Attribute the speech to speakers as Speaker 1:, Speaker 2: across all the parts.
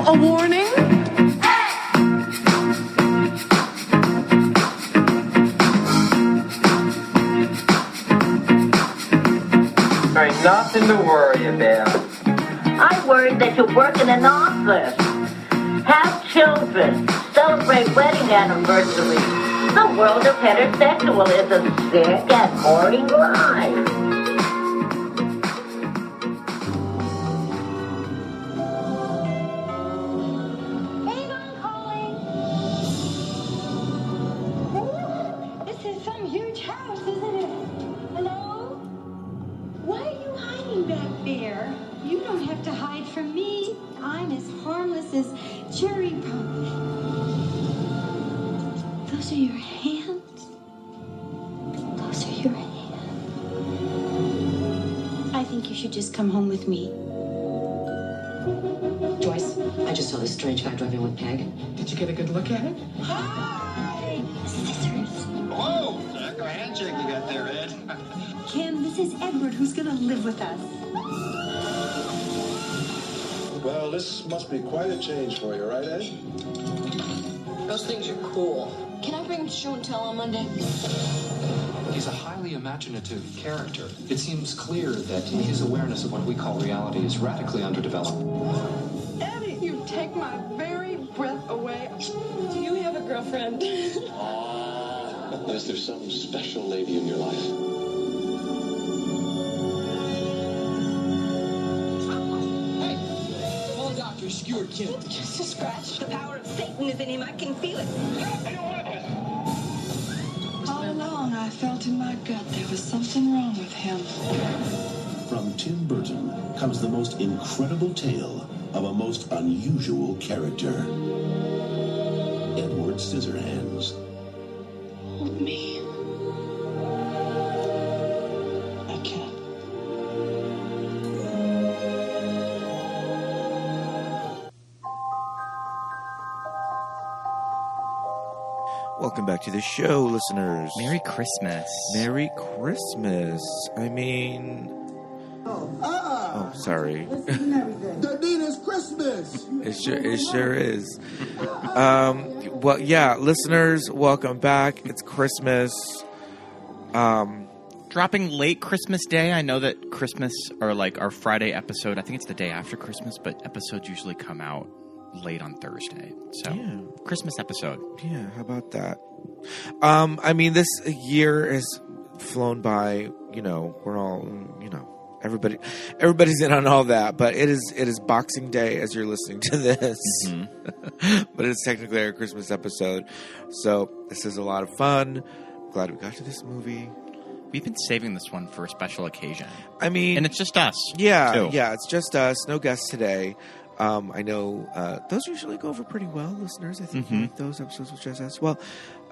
Speaker 1: a warning?
Speaker 2: There ain't nothing to worry about.
Speaker 3: I'm worried that you work in an office. Have children. Celebrate wedding anniversaries. The world of heterosexual is a sick and boring life.
Speaker 4: Avon calling. This is some huge house, isn't it? Hello? Why are you hiding back there? You don't have to hide from me. I'm as harmless as cherry pie. Those are your hands? Those are your hands. I think you should just come home with me.
Speaker 5: Joyce, I just saw this strange guy driving with Peg. Did you get a good look at it?
Speaker 4: Hi! Scissors.
Speaker 6: Whoa! Like a handshake you got there, Ed.
Speaker 4: Kim, this is Edward who's gonna live with us.
Speaker 7: Well, this must be quite a change for you, right, Ed?
Speaker 5: Those things are cool.
Speaker 8: Can I bring him to show and tell on Monday?
Speaker 9: He's a highly imaginative character. It seems clear that his awareness of what we call reality is radically underdeveloped.
Speaker 8: Eddie, you take my very breath away. Do you have a girlfriend?
Speaker 7: Is there some special lady in your life?
Speaker 6: Dr. Skewer Kid.
Speaker 8: Just a scratch. The power of Satan is in him. I can feel it.
Speaker 10: All along, I felt in my gut there was something wrong with him.
Speaker 11: From Tim Burton comes the most incredible tale of a most unusual character. Edward Scissorhands.
Speaker 10: Hold me. I can't.
Speaker 12: Welcome back to the show, listeners.
Speaker 13: Merry Christmas.
Speaker 12: Merry Christmas. I mean... Oh, sorry.
Speaker 6: That means Christmas.
Speaker 12: It sure is. Well, yeah, listeners, welcome back. It's Christmas.
Speaker 13: Dropping late Christmas Day. I know that Christmas, or like our Friday episode, I think it's the day after Christmas, but episodes usually come out late on Thursday. So, yeah. Christmas episode.
Speaker 12: Yeah, how about that? I mean, this year has flown by. You know, we're all, you know, everybody's in on all that. But it is Boxing Day as you're listening to this. Mm-hmm. But it's technically our Christmas episode. So this is a lot of fun. I'm glad we got to this movie.
Speaker 13: We've been saving this one for a special occasion.
Speaker 12: I mean...
Speaker 13: And it's just us.
Speaker 12: Yeah,
Speaker 13: too.
Speaker 12: Yeah, it's just us. No guests today. I know those usually go over pretty well, listeners. I think those episodes with just us. Well,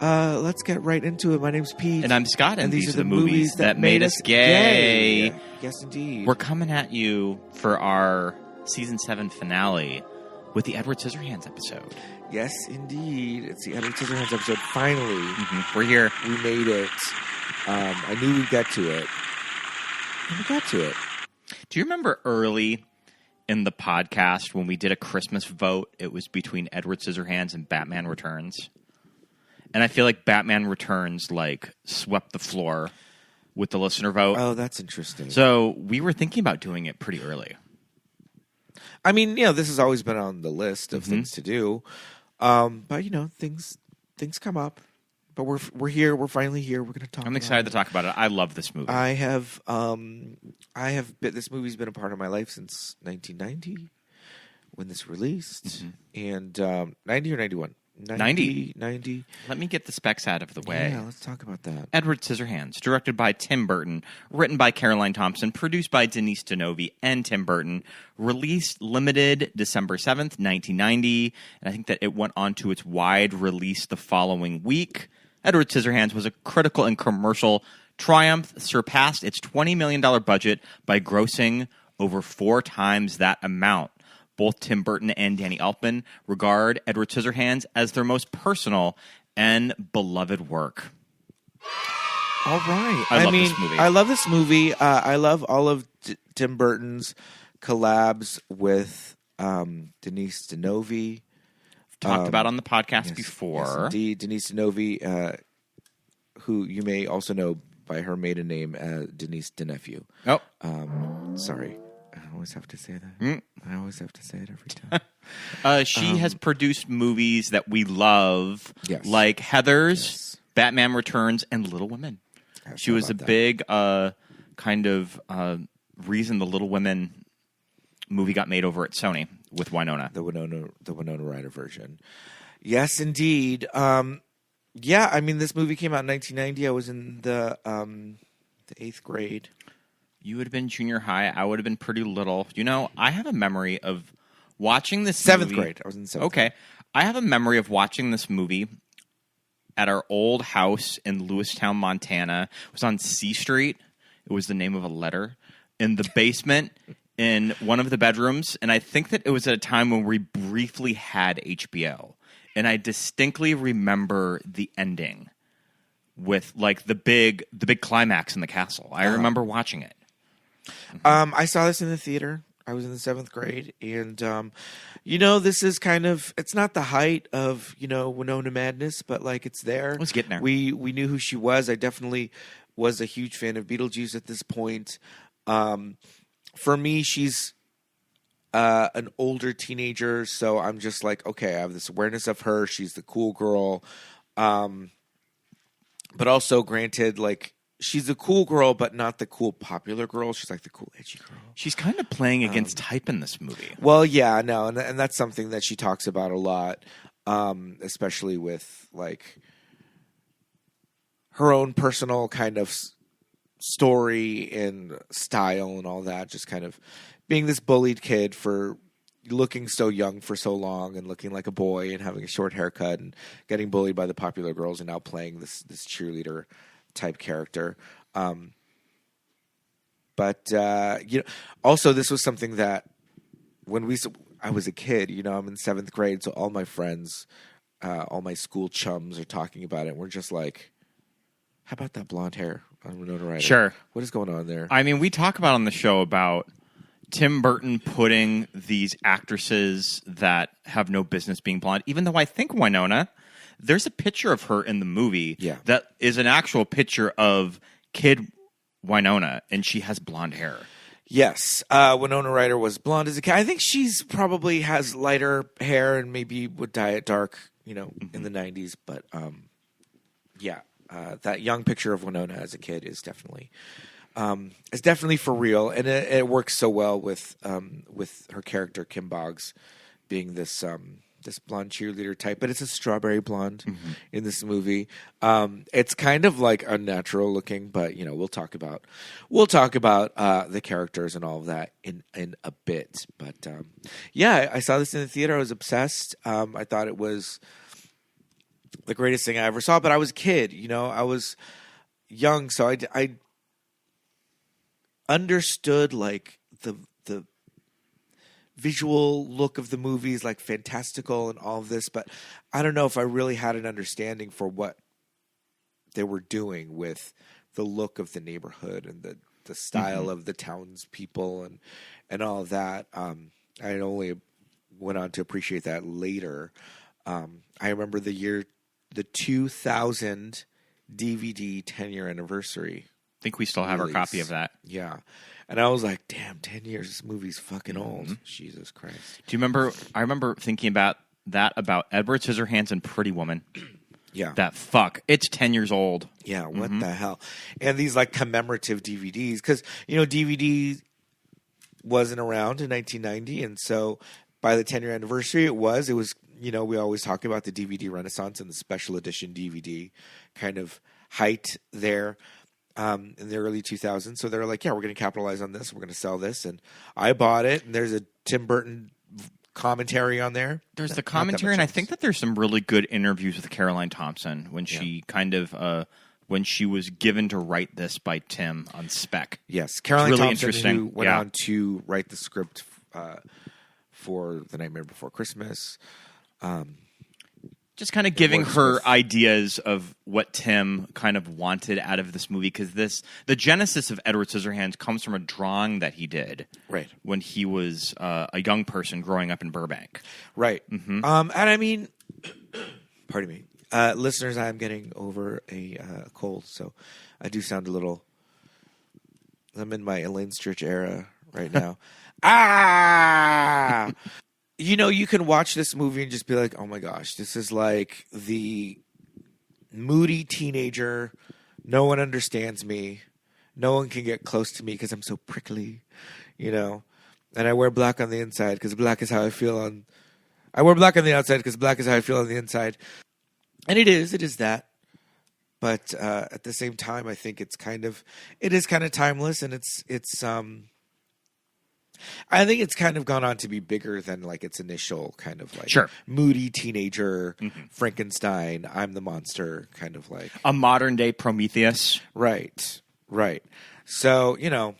Speaker 12: let's get right into it. My name's Pete.
Speaker 13: And I'm Scott. And these are the movies that made us gay.
Speaker 12: Yeah. Yes, indeed.
Speaker 13: We're coming at you for our Season 7 finale with the Edward Scissorhands episode.
Speaker 12: Yes, indeed. It's the Edward Scissorhands episode. Finally.
Speaker 13: Mm-hmm. We're here.
Speaker 12: We made it. I knew we'd get to it. And we got to it.
Speaker 13: Do you remember early in the podcast when we did a Christmas vote? It was between Edward Scissorhands and Batman Returns. And I feel like Batman Returns like swept the floor with the listener vote.
Speaker 12: Oh, that's interesting.
Speaker 13: So we were thinking about doing it pretty early.
Speaker 12: I mean, you know, this has always been on the list of things to do. But, you know, things come up. But we're here. We're finally here. We're going to talk.
Speaker 13: I'm excited to talk about it. I love this movie.
Speaker 12: This movie's been a part of my life since 1990 when this released, and 90 or 91. 90.
Speaker 13: Let me get the specs out of the way.
Speaker 12: Yeah, let's talk about that.
Speaker 13: Edward Scissorhands, directed by Tim Burton, written by Caroline Thompson, produced by Denise DeNovi and Tim Burton, released limited December 7th, 1990, and I think that it went on to its wide release the following week. Edward Scissorhands was a critical and commercial triumph, surpassed its $20 million budget by grossing over 4 times that amount. Both Tim Burton and Danny Elfman regard Edward Scissorhands as their most personal and beloved work.
Speaker 12: All right.
Speaker 13: I love this movie.
Speaker 12: I love this movie. I love all of Tim Burton's collabs with Denise Denovi.
Speaker 13: Talked about on the podcast
Speaker 12: yes,
Speaker 13: before.
Speaker 12: Yes, indeed. Denise Denovi, who you may also know by her maiden name, Denise DeNephew.
Speaker 13: Oh.
Speaker 12: Sorry. I always have to say that. I always have to say it every time.
Speaker 13: She has produced movies that we love,
Speaker 12: yes.
Speaker 13: like Heathers, Batman Returns, and Little Women. She was a big kind of reason the Little Women movie got made over at Sony with Winona.
Speaker 12: The Winona Ryder version. Yes, indeed. Yeah, I mean, this movie came out in 1990. I was in the 8th grade.
Speaker 13: You would have been junior high. I would have been pretty little. You know, I have a memory of watching this
Speaker 12: 7th
Speaker 13: movie.
Speaker 12: grade. I was in 7th
Speaker 13: Okay.
Speaker 12: grade.
Speaker 13: I have a memory of watching this movie at our old house in Lewistown, Montana. It was on C Street. It was the name of a letter. In the basement, in one of the bedrooms. And I think that it was at a time when we briefly had HBO. And I distinctly remember the ending with like the big climax in the castle. I remember watching it.
Speaker 12: I saw this in the theater. I was in the 7th grade, and you know, this is kind of, it's not the height of, you know, Winona madness, but like it's there.
Speaker 13: It's getting there.
Speaker 12: We knew who she was. I definitely was a huge fan of Beetlejuice at this point. For me, she's an older teenager, so I'm just like, okay, I have this awareness of her. She's the cool girl, but also, granted, like, she's a cool girl, but not the cool popular girl. She's like the cool edgy girl.
Speaker 13: She's kind of playing against type in this movie.
Speaker 12: Well, yeah, no, and that's something that she talks about a lot, especially with like her own personal kind of story and style and all that. Just kind of being this bullied kid for looking so young for so long and looking like a boy and having a short haircut and getting bullied by the popular girls and now playing this cheerleader type character. But you know, also this was something that when I was a kid, you know, I'm in 7th grade, so all my friends, all my school chums are talking about it, and we're just like, how about that blonde hair on Winona Ryder?
Speaker 13: Sure.
Speaker 12: What is going on there?
Speaker 13: I mean, we talk about on the show about Tim Burton putting these actresses that have no business being blonde, even though I think Winona, there's a picture of her in the movie that is an actual picture of kid Winona, and she has blonde hair.
Speaker 12: Yes. Winona Ryder was blonde as a kid. I think she's probably has lighter hair and maybe would dye it dark, you know, in the 90s. But that young picture of Winona as a kid is definitely for real, and it works so well with her character Kim Boggs being this blonde cheerleader type, but it's a strawberry blonde in this movie. It's kind of like unnatural looking, but you know, we'll talk about the characters and all of that in a bit. But yeah, I saw this in the theater. I was obsessed. I thought it was the greatest thing I ever saw, but I was a kid, you know, I was young, so I understood like the visual look of the movies, like fantastical and all of this, but I don't know if I really had an understanding for what they were doing with the look of the neighborhood and the style of the townspeople and all of that. I only went on to appreciate that later. I remember the 2000 DVD 10-year anniversary.
Speaker 13: I think we still have our copy of that.
Speaker 12: Yeah. And I was like, damn, 10 years, this movie's fucking old. Jesus Christ.
Speaker 13: Do you remember, I remember thinking about that, about Edward Scissorhands and Pretty Woman.
Speaker 12: Yeah.
Speaker 13: That fuck. It's 10 years old.
Speaker 12: Yeah, what the hell? And these like commemorative DVDs, because, you know, DVD wasn't around in 1990. And so by the 10-year anniversary, it was, you know, we always talk about the DVD Renaissance and the special edition DVD kind of height there. In the early 2000s. So they're like, yeah, we're going to capitalize on this. We're going to sell this. And I bought it. And there's a Tim Burton commentary on there.
Speaker 13: There's the commentary. And I think that there's some really good interviews with Caroline Thompson when she kind of, when she was given to write this by Tim on spec.
Speaker 12: Yes. Caroline
Speaker 13: really
Speaker 12: Thompson,
Speaker 13: interesting.
Speaker 12: who went on to write the script for The Nightmare Before Christmas.
Speaker 13: just kind of giving her ideas of what Tim kind of wanted out of this movie, because the genesis of Edward Scissorhands comes from a drawing that he did when he was a young person growing up in Burbank.
Speaker 12: Right. And I mean, pardon me, listeners, I'm getting over a cold, so I do sound a little. I'm in my Elaine's Church era right now. You know, you can watch this movie and just be like, oh my gosh, this is like the moody teenager. No one understands me. No one can get close to me because I'm so prickly, you know. And I wear black on the inside because black is how I feel on... I wear black on the outside because black is how I feel on the inside. And it is that. But at the same time, I think it is kind of timeless, and it's I think it's kind of gone on to be bigger than like its initial kind of like moody teenager, Frankenstein, I'm the monster kind of like.
Speaker 13: A modern day Prometheus.
Speaker 12: Right. So, you know,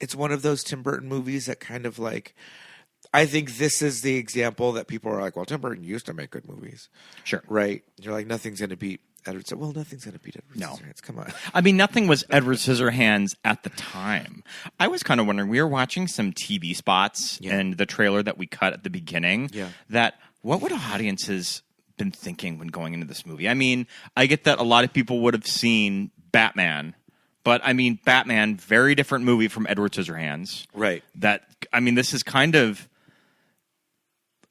Speaker 12: it's one of those Tim Burton movies that kind of like, I think this is the example that people are like, well, Tim Burton used to make good movies.
Speaker 13: Sure.
Speaker 12: Right? You're like, nothing's going to beat Edward Scissorhands. Well, nothing's going to beat Edward Scissorhands. Come on.
Speaker 13: I mean, nothing was Edward Scissorhands at the time. I was kind of wondering, we were watching some TV spots and the trailer that we cut at the beginning, that what would audiences been thinking when going into this movie? I mean, I get that a lot of people would have seen Batman, but I mean, Batman, very different movie from Edward Scissorhands.
Speaker 12: Right.
Speaker 13: This is kind of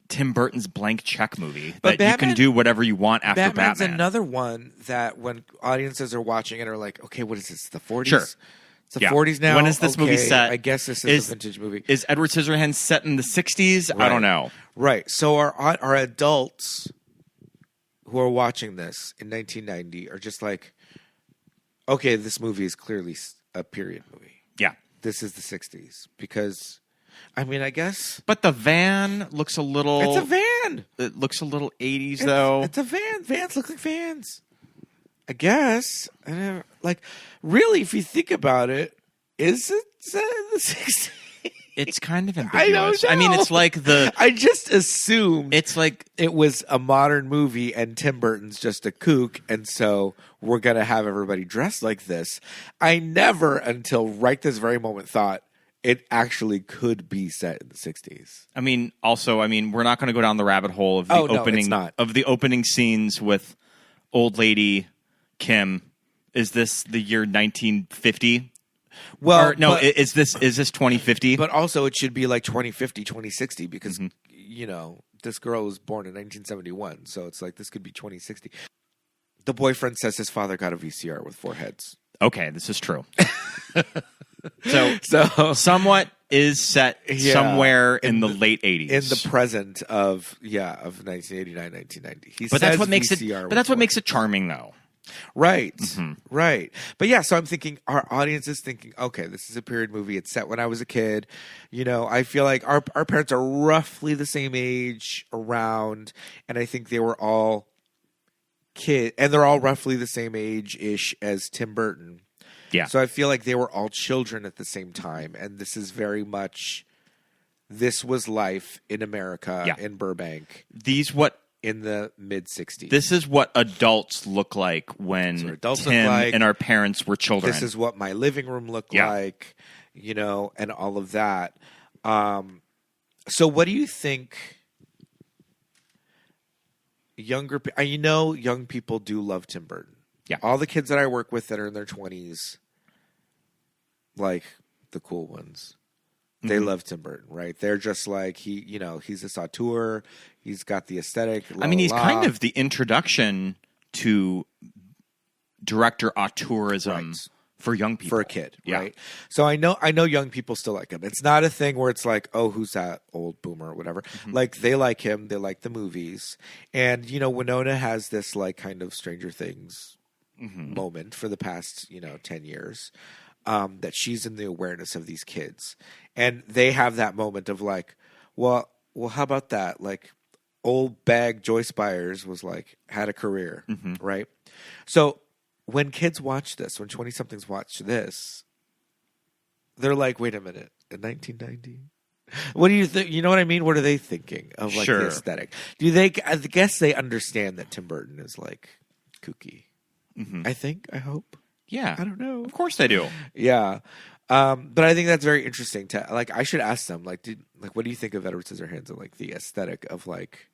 Speaker 13: Tim Burton's blank check movie that
Speaker 12: Batman,
Speaker 13: you can do whatever you want after
Speaker 12: Batman's
Speaker 13: Batman.
Speaker 12: Another one that when audiences are watching it are like, okay, what is this? The 40s?
Speaker 13: Sure.
Speaker 12: It's the 40s now?
Speaker 13: When is this movie set?
Speaker 12: I guess this is a vintage movie.
Speaker 13: Is Edward Scissorhands set in the 60s?
Speaker 12: Right.
Speaker 13: I don't know.
Speaker 12: Right. So our adults who are watching this in 1990 are just like, okay, this movie is clearly a period movie.
Speaker 13: Yeah.
Speaker 12: This is the 60s because... I mean, I guess.
Speaker 13: But the van looks a little...
Speaker 12: It's a van!
Speaker 13: It looks a little 80s, though.
Speaker 12: It's a van. Vans look like vans. I guess. Like, really, if you think about it, is it set in the 60s?
Speaker 13: It's kind of ambiguous.
Speaker 12: I don't know.
Speaker 13: I mean, it's like the...
Speaker 12: I just assumed
Speaker 13: it's like
Speaker 12: it was a modern movie and Tim Burton's just a kook, and so we're going to have everybody dressed like this. I never, until right this very moment, thought it actually could be set in the 60s.
Speaker 13: I mean, also, we're not going to go down the rabbit hole of the opening scenes with old lady Kim. Is this the year 1950?
Speaker 12: Well,
Speaker 13: is this 2050?
Speaker 12: But also, it should be like 2050, 2060 because you know this girl was born in 1971, so it's like this could be 2060. The boyfriend says his father got a VCR with 4 heads.
Speaker 13: Okay, this is true. So somewhat is set somewhere in the late 80s.
Speaker 12: In the present of 1989, 1990.
Speaker 13: But that's what makes it charming, though.
Speaker 12: Right. Right. But yeah, so I'm thinking our audience is thinking, okay, this is a period movie. It's set when I was a kid. You know, I feel like our parents are roughly the same age around, and I think they were all kids, and they're all roughly the same age-ish as Tim Burton.
Speaker 13: Yeah.
Speaker 12: So I feel like they were all children at the same time, and this is very much this was life in America in Burbank. In the mid-'60s.
Speaker 13: This is what adults look like when Tim and our parents were children.
Speaker 12: This is what my living room looked like, you know, and all of that. So what do you think young people do love Tim Burton.
Speaker 13: Yeah.
Speaker 12: All the kids that I work with that are in their 20s, like the cool ones, they love Tim Burton, right? They're just like, he's this auteur. He's got the aesthetic.
Speaker 13: He's kind of the introduction to director auteurism for young people.
Speaker 12: For a kid, right? So I know young people still like him. It's not a thing where it's like, oh, who's that old boomer or whatever. Like, they like him. They like the movies. And, Winona has this, like, kind of Stranger Things moment for the past, 10 years. That she's in the awareness of these kids. And they have that moment of like, well, how about that? Like, old bag Joyce Byers was like, had a career, right? So when kids watch this, when 20-somethings watch this, they're like, wait a minute, in 1990? What do you think? You know what I mean? What are they thinking of like
Speaker 13: Sure.
Speaker 12: the aesthetic? Do they? I guess they understand that Tim Burton is like kooky. I think. I hope.
Speaker 13: Yeah.
Speaker 12: I don't know.
Speaker 13: Of course they do.
Speaker 12: Yeah. But I think that's very interesting to like. I should ask them like, what do you think of Edward Scissorhands and like the aesthetic of like?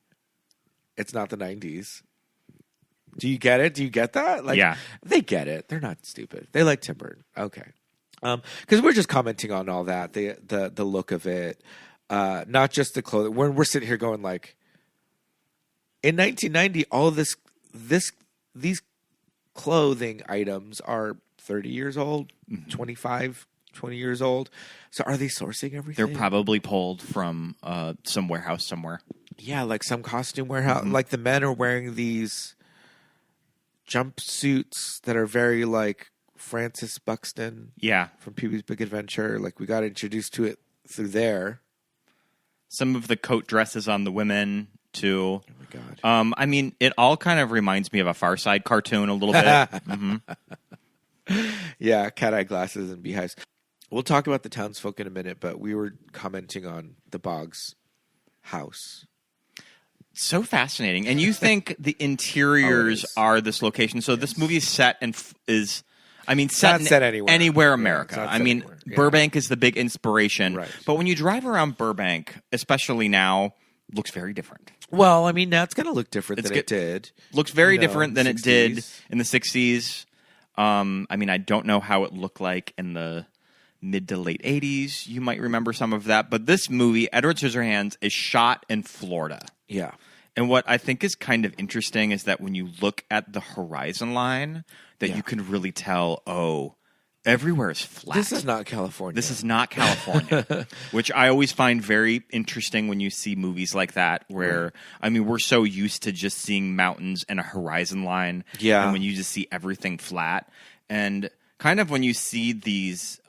Speaker 12: It's not the 90s. Do you get it? Do you get that? Like,
Speaker 13: Yeah.
Speaker 12: They get it. They're not stupid. They like Tim Burton. Okay. Because we're just commenting on all that, the look of it, not just the clothing. We're sitting here going like, in 1990, all of these clothing items are 30 years old, 25, 20 years old. So are they sourcing everything?
Speaker 13: They're probably pulled from some warehouse somewhere.
Speaker 12: Yeah, like some costume warehouse. Like the men are wearing these jumpsuits that are very like Francis Buxton.
Speaker 13: Yeah.
Speaker 12: From Pee-wee's Big Adventure. Like we got introduced to it through there.
Speaker 13: Some of the coat dresses on the women too.
Speaker 12: Oh my God.
Speaker 13: I mean, it all kind of reminds me of a Far Side cartoon a little bit.
Speaker 12: Yeah, cat-eye glasses and beehives. We'll talk about the townsfolk in a minute, but we were commenting on the Boggs house.
Speaker 13: So fascinating. And you think the interiors are this location. So this movie is set and set anywhere America.
Speaker 12: Yeah,
Speaker 13: I mean,
Speaker 12: anywhere. Yeah.
Speaker 13: Burbank is the big inspiration.
Speaker 12: Right.
Speaker 13: But when you drive around Burbank, especially now, looks very different.
Speaker 12: Well, I mean, now it's going to look different than it did.
Speaker 13: Looks very
Speaker 12: You know,
Speaker 13: different than
Speaker 12: 60s.
Speaker 13: it did in the 60s. I mean, I don't know how it looked like in the mid to late 80s. You might remember some of that. But this movie, Edward Scissorhands, is shot in Florida.
Speaker 12: Yeah.
Speaker 13: And what I think is kind of interesting is that when you look at the horizon line, that you can really tell, everywhere is flat.
Speaker 12: This is not California.
Speaker 13: This is not California, which I always find very interesting when you see movies like that where, I mean, we're so used to just seeing mountains and a horizon line.
Speaker 12: Yeah.
Speaker 13: And when you just see everything flat. And kind of when you see these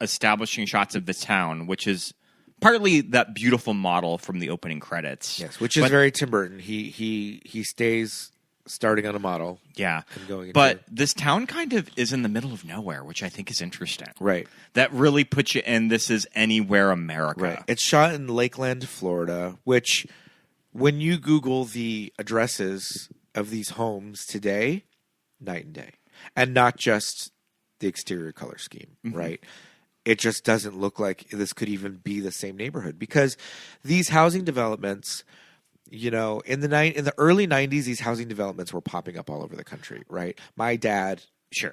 Speaker 13: establishing shots of the town, which is partly that beautiful model from the opening credits.
Speaker 12: Yes, which is very Tim Burton. He stays starting on a model.
Speaker 13: Yeah.
Speaker 12: And going into
Speaker 13: but this town kind of is in the middle of nowhere, which I think is interesting.
Speaker 12: Right.
Speaker 13: That really puts you in this is anywhere America.
Speaker 12: Right. It's shot in Lakeland, Florida, which when you Google the addresses of these homes today, night and day. And not just the exterior color scheme, right? It just doesn't look like this could even be the same neighborhood because these housing developments, you know, in the early 90s, these housing developments were popping up all over the country, right? My dad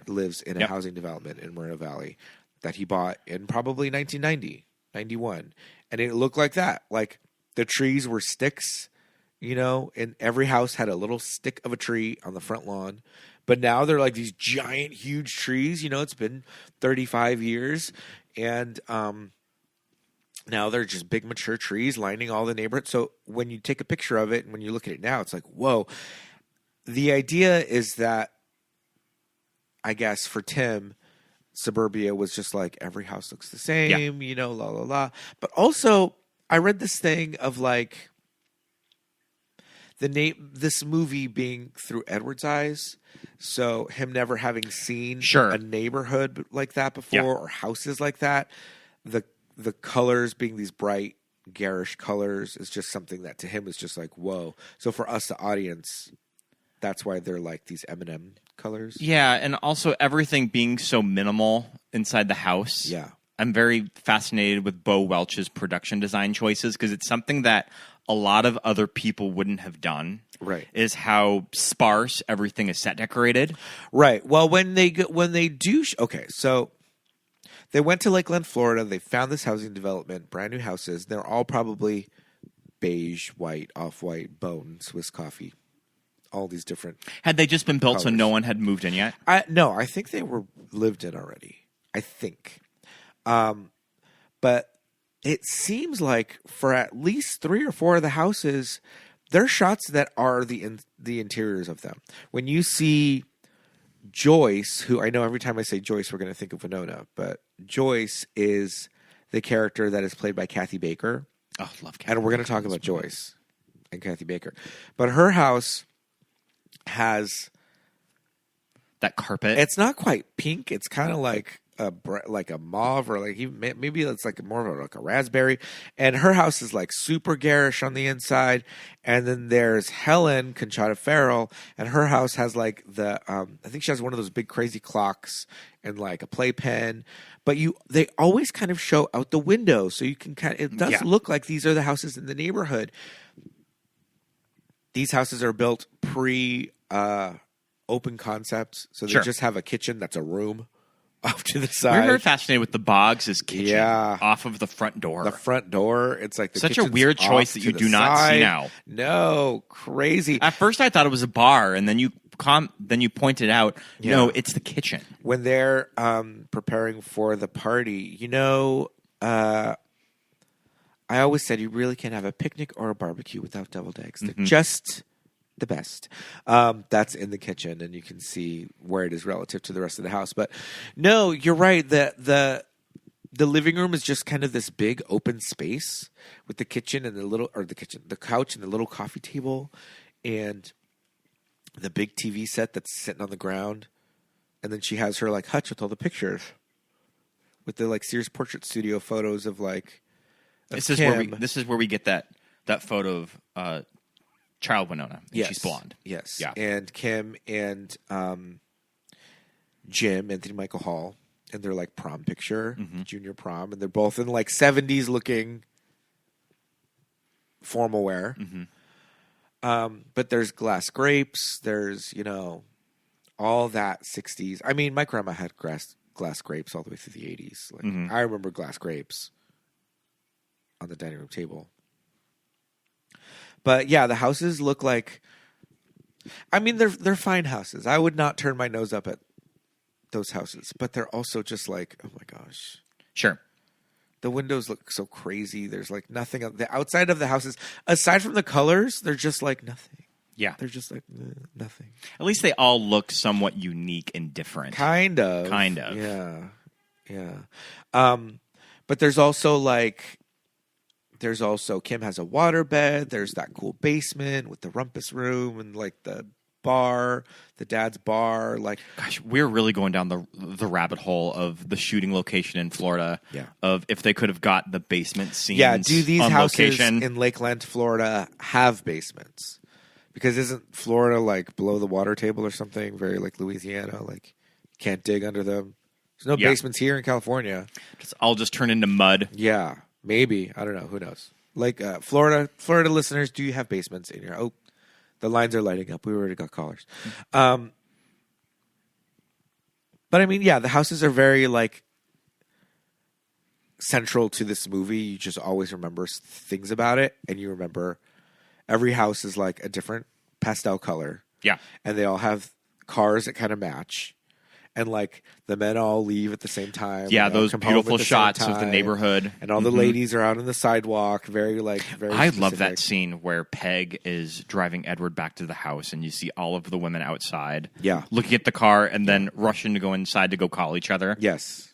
Speaker 12: lives in a housing development in Moreno Valley that he bought in probably 1990, 91. And it looked like that. Like the trees were sticks, you know, and every house had a little stick of a tree on the front lawn. But now they're like these giant, huge trees. You know, it's been 35 years. And now they're just big, mature trees lining all the neighborhoods. So when you take a picture of it and when you look at it now, it's like, whoa. The idea is that, I guess, for Tim, suburbia was just like every house looks the same, you know, la, la, la. But also, I read this thing of like this movie being through Edward's eyes. So him never having seen a neighborhood like that before or houses like that, the colors being these bright, garish colors is just something that to him is just like, whoa. So for us, the audience, that's why they're like these M&M colors.
Speaker 13: Yeah, and also everything being so minimal inside the house.
Speaker 12: Yeah.
Speaker 13: I'm very fascinated with Bo Welch's production design choices because it's something that a lot of other people wouldn't have done.
Speaker 12: Right.
Speaker 13: Is how sparse everything is set decorated.
Speaker 12: Right. Well, when they do okay, so they went to Lakeland, Florida. They found this housing development, brand new houses. They're all probably beige, white, off-white, bone, Swiss coffee, all these different.
Speaker 13: Had they just been built
Speaker 12: colors.
Speaker 13: so no one had moved in yet?
Speaker 12: No, I think they were lived in already. I think. But it seems like for at least 3 or 4 of the houses, there are shots that are the interiors of them. When you see Joyce, who I know every time I say Joyce, we're going to think of Winona, but Joyce is the character that is played by Kathy Baker.
Speaker 13: Oh, love Kathy.
Speaker 12: And we're going to talk about Joyce and Kathy Baker. But her house has
Speaker 13: that carpet.
Speaker 12: It's not quite pink. It's kind of like like a mauve, or like maybe it's like more of like a raspberry. And her house is like super garish on the inside. And then there's Helen Conchata Ferrell, and her house has like the I think she has one of those big crazy clocks and like a playpen. But they always kind of show out the window, so you can it does look like these are the houses in the neighborhood. These houses are built pre open concept, so they just have a kitchen that's a room off to the side.
Speaker 13: We're very fascinated with the Boggs' kitchen off of the front door.
Speaker 12: The front door, it's like
Speaker 13: such a weird choice that you do not see now.
Speaker 12: No, crazy.
Speaker 13: At first, I thought it was a bar, and then you pointed out, no, it's the kitchen.
Speaker 12: When they're preparing for the party, I always said you really can't have a picnic or a barbecue without deviled eggs. They're just the best. That's in the kitchen, and you can see where it is relative to the rest of the house. But no, you're right. The living room is just kind of this big open space with the kitchen and the couch and the little coffee table and the big TV set that's sitting on the ground. And then she has her like hutch with all the pictures with the like Sears Portrait Studio photos of like
Speaker 13: this is where we get that photo of child Winona.
Speaker 12: Yes.
Speaker 13: She's blonde.
Speaker 12: Yes.
Speaker 13: Yeah.
Speaker 12: And Kim and Jim, Anthony Michael Hall, and their like prom picture, junior prom, and they're both in like 70s looking formal wear. But there's glass grapes. There's, all that 60s. I mean, my grandma had glass grapes all the way through the 80s. Like, I remember glass grapes on the dining room table. But yeah, the houses look like, I mean, they're fine houses. I would not turn my nose up at those houses, but they're also just like, oh my gosh.
Speaker 13: Sure.
Speaker 12: The windows look so crazy. There's like nothing. The outside of the houses, aside from the colors, they're just like nothing.
Speaker 13: Yeah.
Speaker 12: They're just like nothing.
Speaker 13: At least they all look somewhat unique and different.
Speaker 12: Kind of. Yeah. But there's also Kim has a water bed. There's that cool basement with the rumpus room and like the bar, the dad's bar. Like,
Speaker 13: gosh, we're really going down the rabbit hole of the shooting location in Florida.
Speaker 12: Yeah.
Speaker 13: Of if they could have got the basement scenes.
Speaker 12: Yeah. Do these
Speaker 13: on
Speaker 12: houses
Speaker 13: location.
Speaker 12: in Lakeland, Florida, have basements? Because isn't Florida like below the water table or something? Very like Louisiana, like can't dig under them. There's no basements here in California.
Speaker 13: It's all just turned into mud.
Speaker 12: Yeah. Maybe. I don't know. Who knows? Like Florida listeners, do you have basements in your... Oh, the lines are lighting up. We already got callers. But I mean, yeah, the houses are very like central to this movie. You just always remember things about it. And you remember every house is like a different pastel color.
Speaker 13: Yeah.
Speaker 12: And they all have cars that kind of match. And like the men all leave at the same time.
Speaker 13: Yeah, those beautiful shots of the neighborhood,
Speaker 12: and all the ladies are out on the sidewalk. Very.
Speaker 13: I
Speaker 12: specific.
Speaker 13: love that scene where Peg is driving Edward back to the house, and you see all of the women outside.
Speaker 12: Yeah,
Speaker 13: looking at the car, and then rushing to go inside to go call each other.
Speaker 12: Yes.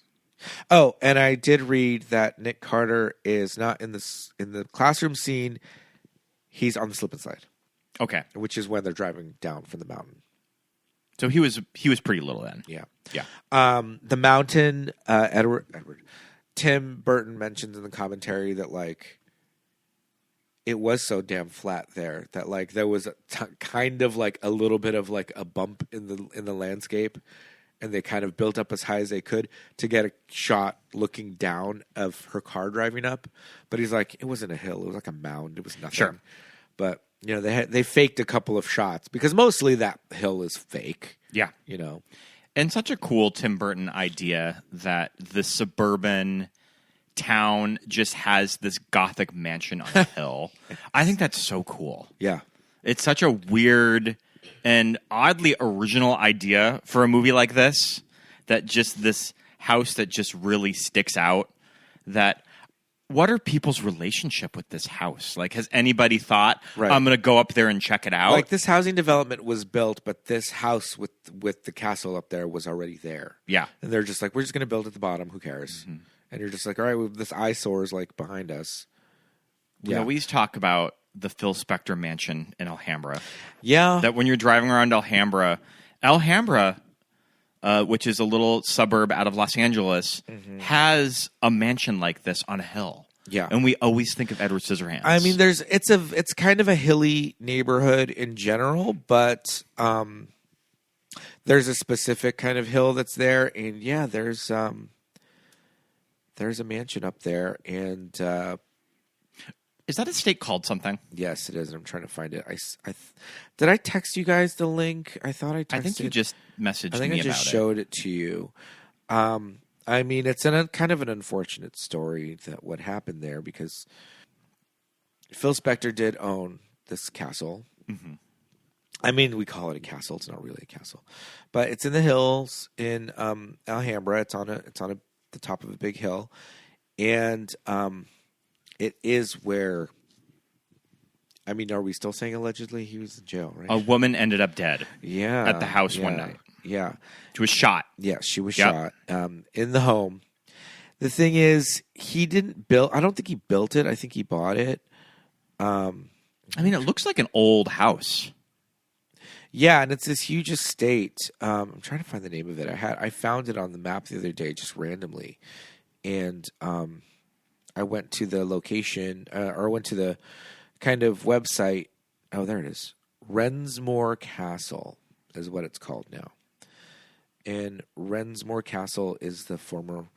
Speaker 12: Oh, and I did read that Nick Carter is not in the classroom scene. He's on the slip and slide.
Speaker 13: Okay,
Speaker 12: which is when they're driving down from the mountain.
Speaker 13: So he was pretty little then.
Speaker 12: Yeah. The mountain, Tim Burton mentions in the commentary that like it was so damn flat there that like there was kind of like a little bit of like a bump in the landscape, and they kind of built up as high as they could to get a shot looking down of her car driving up. But he's like, it wasn't a hill; it was like a mound. It was nothing.
Speaker 13: Sure.
Speaker 12: But they faked a couple of shots because mostly that hill is fake.
Speaker 13: Yeah. And such a cool Tim Burton idea that the suburban town just has this gothic mansion on a hill. I think that's so cool.
Speaker 12: Yeah.
Speaker 13: It's such a weird and oddly original idea for a movie like this, that just this house that just really sticks out. That what are people's relationship with this house? Like, has anybody thought, I'm going to go up there and check it out?
Speaker 12: Like, this housing development was built, but this house with the castle up there was already there.
Speaker 13: Yeah.
Speaker 12: And they're just like, we're just going to build at the bottom. Who cares? Mm-hmm. And you're just like, all right, this eyesore is like behind us.
Speaker 13: We always talk about the Phil Spector mansion in Alhambra.
Speaker 12: Yeah.
Speaker 13: That when you're driving around Alhambra, which is a little suburb out of Los Angeles, has a mansion like this on a hill.
Speaker 12: Yeah.
Speaker 13: And we always think of Edward Scissorhands.
Speaker 12: I mean, it's kind of a hilly neighborhood in general, but there's a specific kind of hill that's there, and yeah, there's a mansion up there, and
Speaker 13: is that estate called something?
Speaker 12: Yes, it is. I'm trying to find it. Did I text you guys the link? I thought I texted.
Speaker 13: I think you just messaged me about it.
Speaker 12: I think I just showed it to you. I mean, it's kind of an unfortunate story that what happened there, because Phil Spector did own this castle. Mm-hmm. I mean, we call it a castle. It's not really a castle, but it's in the hills in Alhambra. It's on the top of a big hill, and it is where. I mean, are we still saying allegedly he was in jail? Right.
Speaker 13: A woman ended up dead.
Speaker 12: Yeah,
Speaker 13: at the house one night.
Speaker 12: Yeah.
Speaker 13: She was shot.
Speaker 12: Yeah, she was shot in the home. The thing is, he didn't build... I don't think he built it. I think he bought it.
Speaker 13: I mean, it looks like an old house.
Speaker 12: Yeah, and it's this huge estate. I'm trying to find the name of it. I found it on the map the other day just randomly. And I went to the location, or went to the kind of website. Oh, there it is. Rensmore Castle is what it's called now. And Rensmore Castle is the former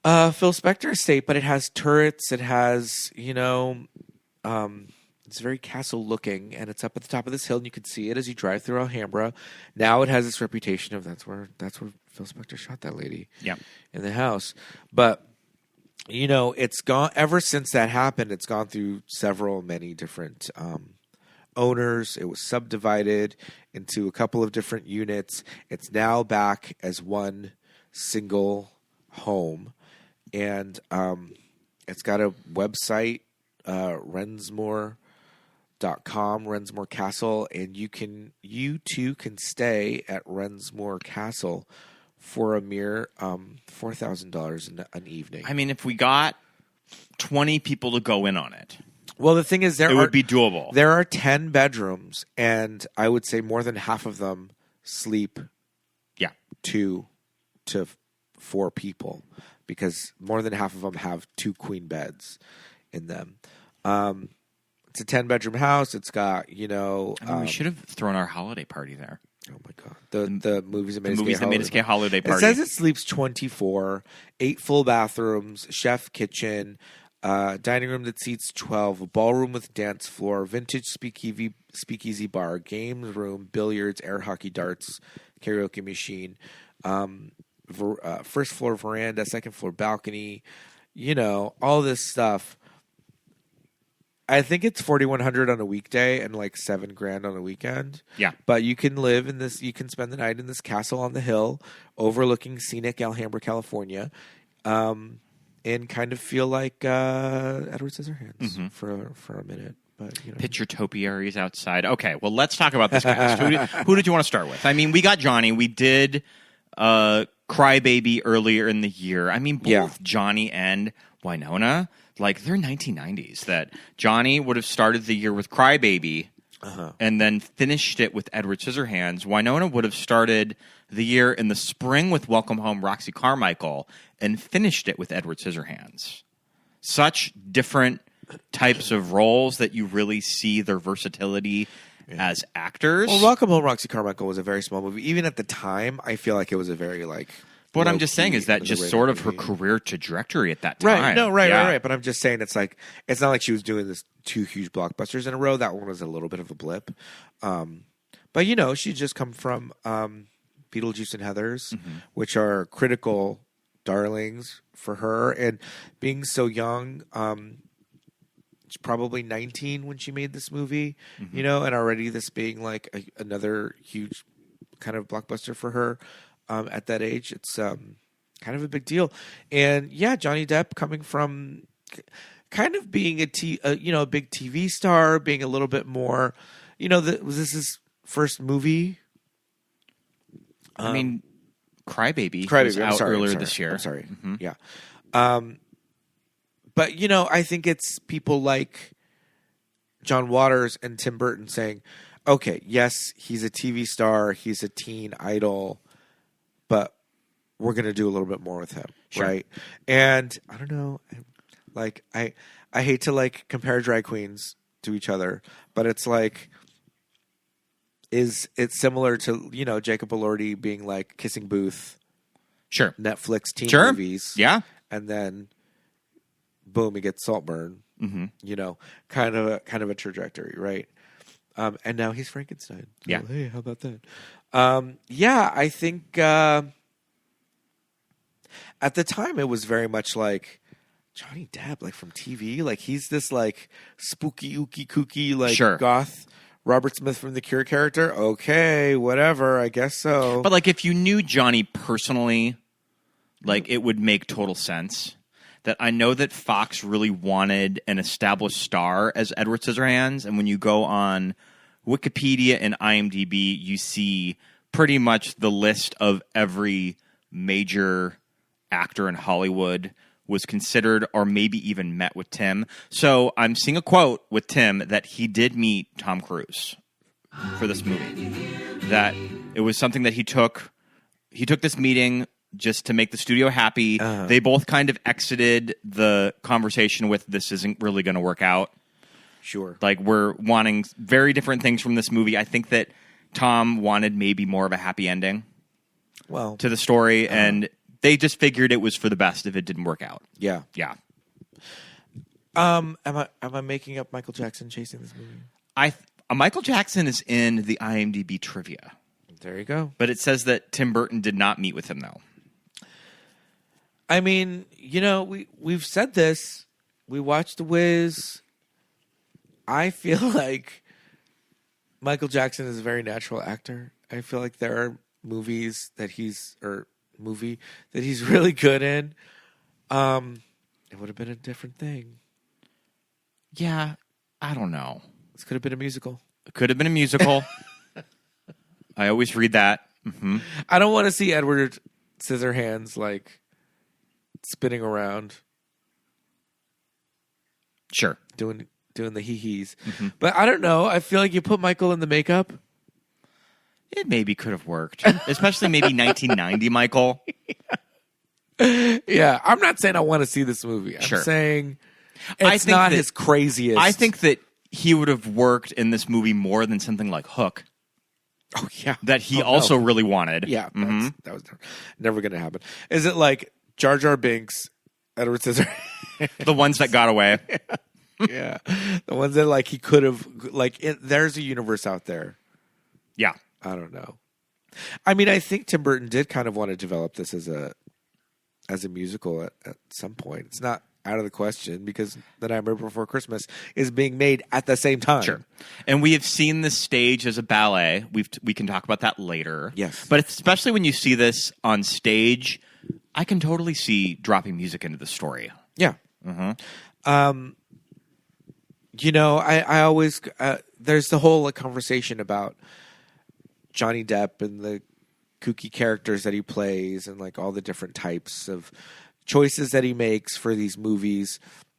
Speaker 12: Phil Spector estate, but it has turrets. It has, it's very castle looking, and it's up at the top of this hill, and you can see it as you drive through Alhambra. Now it has this reputation of that's where Phil Spector shot that lady in the house. But, it's gone ever since that happened. It's gone through many different owners. It was subdivided into a couple of different units. It's now back as one single home, and it's got a website, Rensmore.com, Rensmore Castle, and you too can stay at Rensmore Castle for a mere $4,000 an evening.
Speaker 13: I mean, if we got 20 people to go in on it.
Speaker 12: Well, the thing is, it
Speaker 13: would be doable.
Speaker 12: There are 10 bedrooms, and I would say more than half of them sleep 2 to 4 people, because more than half of them have 2 queen beds in them. It's a 10-bedroom house. It's got, we
Speaker 13: should have thrown our holiday party there.
Speaker 12: Oh, my God. The movies that
Speaker 13: made us gay holiday party.
Speaker 12: It says it sleeps 24, 8 full bathrooms, chef kitchen, dining room that seats 12, a ballroom with dance floor, vintage speakeasy bar, games room, billiards, air hockey, darts, karaoke machine, first floor veranda, second floor balcony, all this stuff. I think it's $4,100 on a weekday and like $7,000 on a weekend.
Speaker 13: Yeah.
Speaker 12: But you can live in this, you can spend the night in this castle on the hill overlooking scenic Alhambra, California. And kind of feel like Edward Scissorhands for a minute. But
Speaker 13: Picture topiaries outside. Okay, well, let's talk about this cast. Who did you want to start with? I mean, we got Johnny. We did Crybaby earlier in the year. I mean, both Johnny and Winona, like, they're 1990s. That Johnny would have started the year with Crybaby and then finished it with Edward Scissorhands. Winona would have started the year in the spring with Welcome Home, Roxy Carmichael, and finished it with Edward Scissorhands. Such different types of roles that you really see their versatility as actors.
Speaker 12: Well, Welcome Home, Roxy Carmichael was a very small movie. Even at the time, I feel like it was a very,
Speaker 13: What I'm just saying is that just sort of her career trajectory at that time.
Speaker 12: Right. No, right. But I'm just saying it's not like she was doing this 2 huge blockbusters in a row. That one was a little bit of a blip. But, she'd just come from Beetlejuice and Heathers, which are critical darlings for her. And being so young, she's probably 19 when she made this movie, and already this being like another huge kind of blockbuster for her. At that age, it's kind of a big deal. And Johnny Depp coming from kind of being a big TV star, being a little bit more, was this his first movie?
Speaker 13: I mean, Crybaby was out earlier this year.
Speaker 12: I'm sorry. Yeah. But, I think it's people like John Waters and Tim Burton saying, okay, yes, he's a TV star, he's a teen idol, but we're going to do a little bit more with him.
Speaker 13: Sure.
Speaker 12: Right. And I don't know, like, I hate to like compare drag queens to each other, but it's like, it's similar to, you know, Jacob Elordi being like Kissing Booth,
Speaker 13: sure,
Speaker 12: Netflix teen
Speaker 13: sure.
Speaker 12: movies.
Speaker 13: Yeah.
Speaker 12: And then boom, he gets Saltburn, you know, kind of a trajectory. Right. And now he's Frankenstein.
Speaker 13: Yeah.
Speaker 12: Oh, hey, how about that? Yeah, I think, at the time it was very much like Johnny Depp, like from TV, like he's this like spooky, ooky, kooky, like goth Robert Smith from The Cure character. Okay, whatever, I guess so.
Speaker 13: But like if you knew Johnny personally, like it would make total sense. That I know that Fox really wanted an established star as Edward Scissorhands, and when you go on Wikipedia and IMDb, you see pretty much the list of every major actor in Hollywood was considered or maybe even met with Tim. So I'm seeing a quote with Tim that he did meet Tom Cruise for this movie. That it was something that he took this meeting just to make the studio happy. They both kind of exited the conversation with, this isn't really going to work out.
Speaker 12: Sure.
Speaker 13: Like, we're wanting very different things from this movie. I think that Tom wanted maybe more of a happy ending to the story, and they just figured it was for the best if it didn't work out.
Speaker 12: Yeah.
Speaker 13: Yeah.
Speaker 12: Am I making up Michael Jackson chasing this movie?
Speaker 13: Michael Jackson is in the IMDb trivia.
Speaker 12: There you go.
Speaker 13: But it says that Tim Burton did not meet with him, though.
Speaker 12: I mean, you know, we've said this. We watched The Wiz. I feel like Michael Jackson is a very natural actor. I feel like there are movies that he's really good in. It would have been a different thing.
Speaker 13: Yeah, I don't know.
Speaker 12: This could have been a musical.
Speaker 13: It could have been a musical. I always read that. Mm-hmm.
Speaker 12: I don't want to see Edward Scissorhands like spinning around.
Speaker 13: Sure.
Speaker 12: Doing the hee-hees. Mm-hmm. But I don't know. I feel like you put Michael in the makeup.
Speaker 13: It maybe could have worked. Especially maybe 1990 Michael.
Speaker 12: Yeah. I'm not saying I want to see this movie. I'm saying it's not his craziest.
Speaker 13: I think that he would have worked in this movie more than something like Hook.
Speaker 12: Oh, yeah.
Speaker 13: That he also really wanted.
Speaker 12: Yeah. That was never going to happen. Is it like Jar Jar Binks, Edward Scissorhands?
Speaker 13: The ones that got away.
Speaker 12: Yeah. The ones that like he could have, like, there's a universe out there.
Speaker 13: Yeah.
Speaker 12: I don't know. I mean, I think Tim Burton did kind of want to develop this as a musical at some point. It's not out of the question because The Nightmare Before Christmas is being made at the same time.
Speaker 13: Sure. And we have seen this stage as a ballet. We can talk about that later.
Speaker 12: Yes.
Speaker 13: But especially when you see this on stage, I can totally see dropping music into the story.
Speaker 12: Yeah.
Speaker 13: Mm-hmm.
Speaker 12: You know, I always there's the whole like, conversation about Johnny Depp and the kooky characters that he plays and like all the different types of choices that he makes for these movies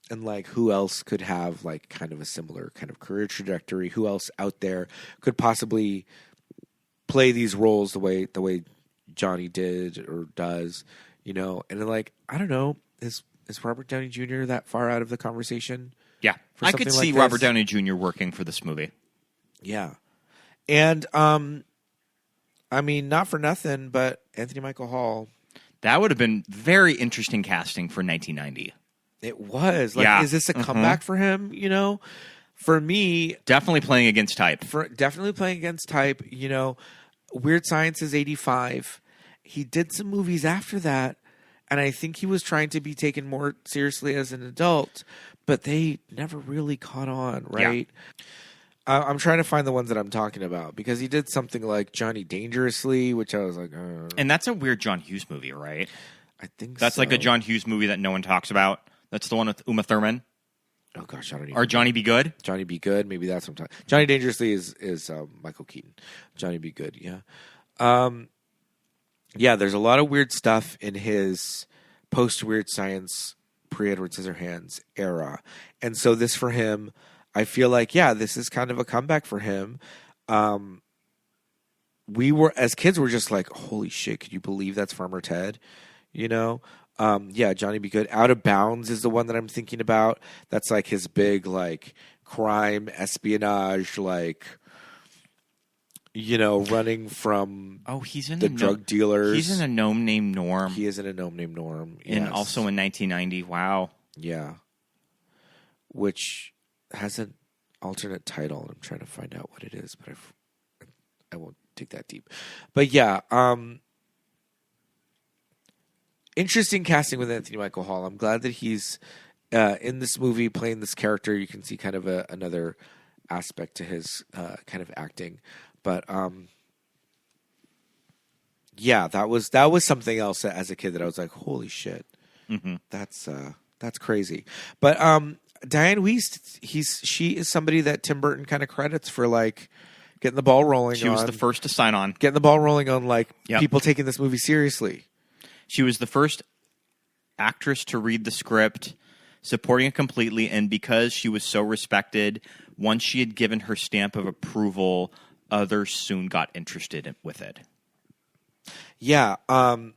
Speaker 12: and like who else could have like kind of a similar kind of career trajectory, who else out there could possibly play these roles the way Johnny did or does, you know. And like I don't know, is Robert Downey Jr. that far out of the conversation?
Speaker 13: Yeah. I could see Robert Downey Jr. working for this movie.
Speaker 12: Yeah. And I mean, not for nothing, but Anthony Michael Hall.
Speaker 13: That would have been very interesting casting for 1990.
Speaker 12: It was. Like, is this a comeback for him? You know, for me,
Speaker 13: definitely playing against type.
Speaker 12: Definitely playing against type. You know, Weird Science is 85. He did some movies after that, and I think he was trying to be taken more seriously as an adult, but they never really caught on, right? Yeah. I'm trying to find the ones that I'm talking about because he did something like Johnny Dangerously, which I was like,
Speaker 13: and that's a weird John Hughes movie, right?
Speaker 12: I think
Speaker 13: that's like a John Hughes movie that no one talks about. That's the one with Uma Thurman.
Speaker 12: Oh gosh, I don't even.
Speaker 13: Or Johnny Be Good.
Speaker 12: Johnny Be Good, maybe that's what I'm talking. Johnny Dangerously is Michael Keaton. Johnny Be Good, yeah. Yeah, there's a lot of weird stuff in his post Weird Science, pre Edward Scissorhands era, and so this for him. I feel like, yeah, this is kind of a comeback for him. we were, as kids, we're just like, holy shit, could you believe that's Farmer Ted? You know? Yeah, Johnny Be Good. Out of Bounds is the one that I'm thinking about. That's like his big, like, crime, espionage, like, you know, running from
Speaker 13: he's in
Speaker 12: the drug dealers.
Speaker 13: He's in A Gnome Named Norm.
Speaker 12: He is in A Gnome Named Norm. Yes.
Speaker 13: And also in 1990. Wow.
Speaker 12: Yeah. Which has an alternate title. I'm trying to find out what it is, but I won't dig that deep. But yeah, interesting casting with Anthony Michael Hall. I'm glad that he's in this movie playing this character. You can see kind of another aspect to his kind of acting. But yeah, that was something else as a kid that I was like, holy shit, that's crazy. But Dianne Wiest, she is somebody that Tim Burton kind of credits for like getting the ball rolling.
Speaker 13: She was the first to sign on.
Speaker 12: Getting the ball rolling on like people taking this movie seriously.
Speaker 13: She was the first actress to read the script, supporting it completely, and because she was so respected, once she had given her stamp of approval, others soon got interested with it.
Speaker 12: Yeah. We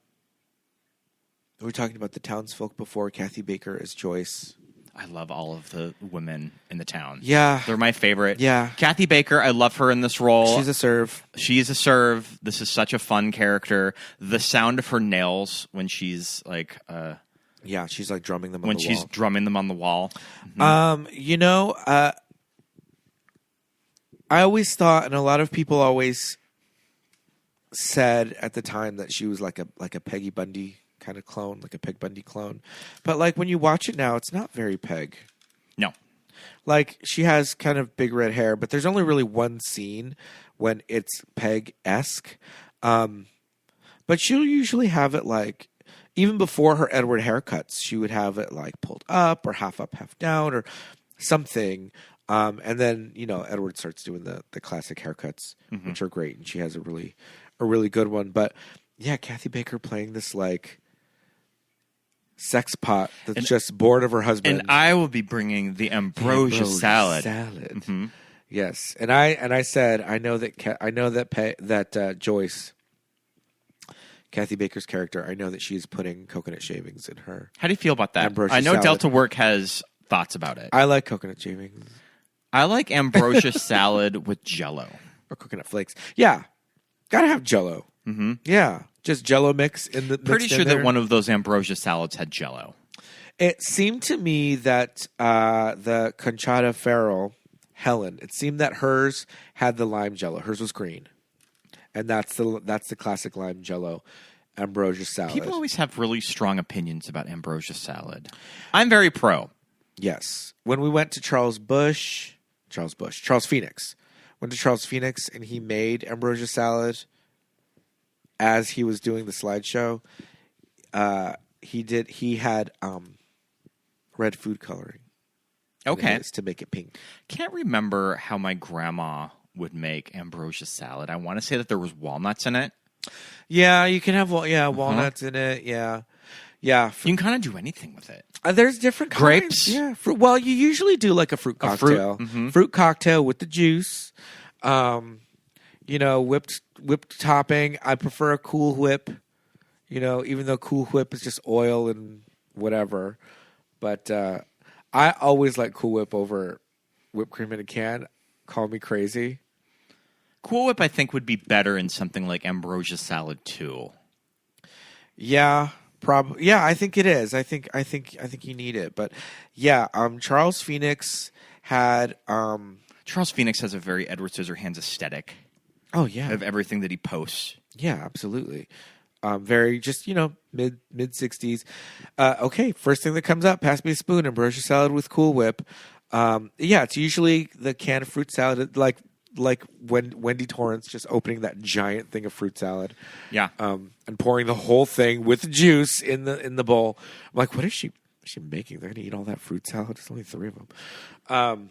Speaker 12: were talking about the townsfolk before. Kathy Baker as Joyce.
Speaker 13: I love all of the women in the town.
Speaker 12: Yeah.
Speaker 13: They're my favorite.
Speaker 12: Yeah.
Speaker 13: Kathy Baker, I love her in this role.
Speaker 12: She's a serve.
Speaker 13: She's a serve. This is such a fun character. The sound of her nails when she's like...
Speaker 12: yeah, she's like drumming them on the wall.
Speaker 13: When she's drumming them on the wall.
Speaker 12: Mm-hmm. You know, I always thought, and a lot of people always said at the time that she was like a Peggy Bundy kind of clone, like a Peg Bundy clone. But like when you watch it now, it's not very Peg.
Speaker 13: No.
Speaker 12: Like she has kind of big red hair, but there's only really one scene when it's Peg-esque. But she'll usually have it like, even before her Edward haircuts, she would have it like pulled up or half up, half down or something. And then, you know, Edward starts doing the classic haircuts, which are great. And she has a really good one. But yeah, Kathy Baker playing this like sex pot that's just bored of her husband.
Speaker 13: And I will be bringing the ambrosia salad.
Speaker 12: Mm-hmm. Yes. And I said, I know that Joyce, Kathy Baker's character, I know that she's putting coconut shavings in her.
Speaker 13: How do you feel about that?
Speaker 12: Ambrosia
Speaker 13: I know
Speaker 12: salad.
Speaker 13: Delta Work has thoughts about it.
Speaker 12: I like coconut shavings.
Speaker 13: I like ambrosia salad with Jell-O.
Speaker 12: Or coconut flakes. Yeah. Gotta have Jell-O.
Speaker 13: Mm-hmm.
Speaker 12: Yeah. Just Jell-O mix in the
Speaker 13: Pretty sure that one of those ambrosia salads had Jell-O.
Speaker 12: It seemed to me that the Conchata Ferrell, Helen, it seemed that hers had the lime Jell-O. Hers was green. And that's the classic lime Jell-O ambrosia salad.
Speaker 13: People always have really strong opinions about ambrosia salad. I'm very pro.
Speaker 12: Yes. When we went to Charles Phoenix. Went to Charles Phoenix and he made ambrosia salad as he was doing the slideshow. He had red food coloring.
Speaker 13: Okay.
Speaker 12: To make it pink.
Speaker 13: Can't remember how my grandma would make ambrosia salad. I want to say that there was walnuts in it.
Speaker 12: Yeah, you can have walnuts in it. Yeah. Yeah.
Speaker 13: You can kind of do anything with it.
Speaker 12: There's different kinds.
Speaker 13: Grapes?
Speaker 12: Yeah. Fruit. Well, you usually do like a fruit cocktail. Fruit cocktail with the juice. You know, whipped topping. I prefer a Cool Whip. You know, even though Cool Whip is just oil and whatever. But I always like Cool Whip over whipped cream in a can. Call me crazy.
Speaker 13: Cool Whip, I think, would be better in something like ambrosia salad too.
Speaker 12: Yeah, probably. Yeah, I think it is. I think you need it. But yeah, Charles Phoenix had.
Speaker 13: Charles Phoenix has a very Edward Scissorhands aesthetic.
Speaker 12: Oh yeah,
Speaker 13: of everything that he posts.
Speaker 12: Yeah, absolutely. Very just mid 60s. Okay, first thing that comes up, pass me a spoon. Ambrosia salad with Cool Whip. Yeah, it's usually the canned fruit salad, like when Wendy Torrance just opening that giant thing of fruit salad.
Speaker 13: Yeah.
Speaker 12: And pouring the whole thing with juice in the bowl. I'm like, what is she making? They're gonna eat all that fruit salad? There's only 3 of them.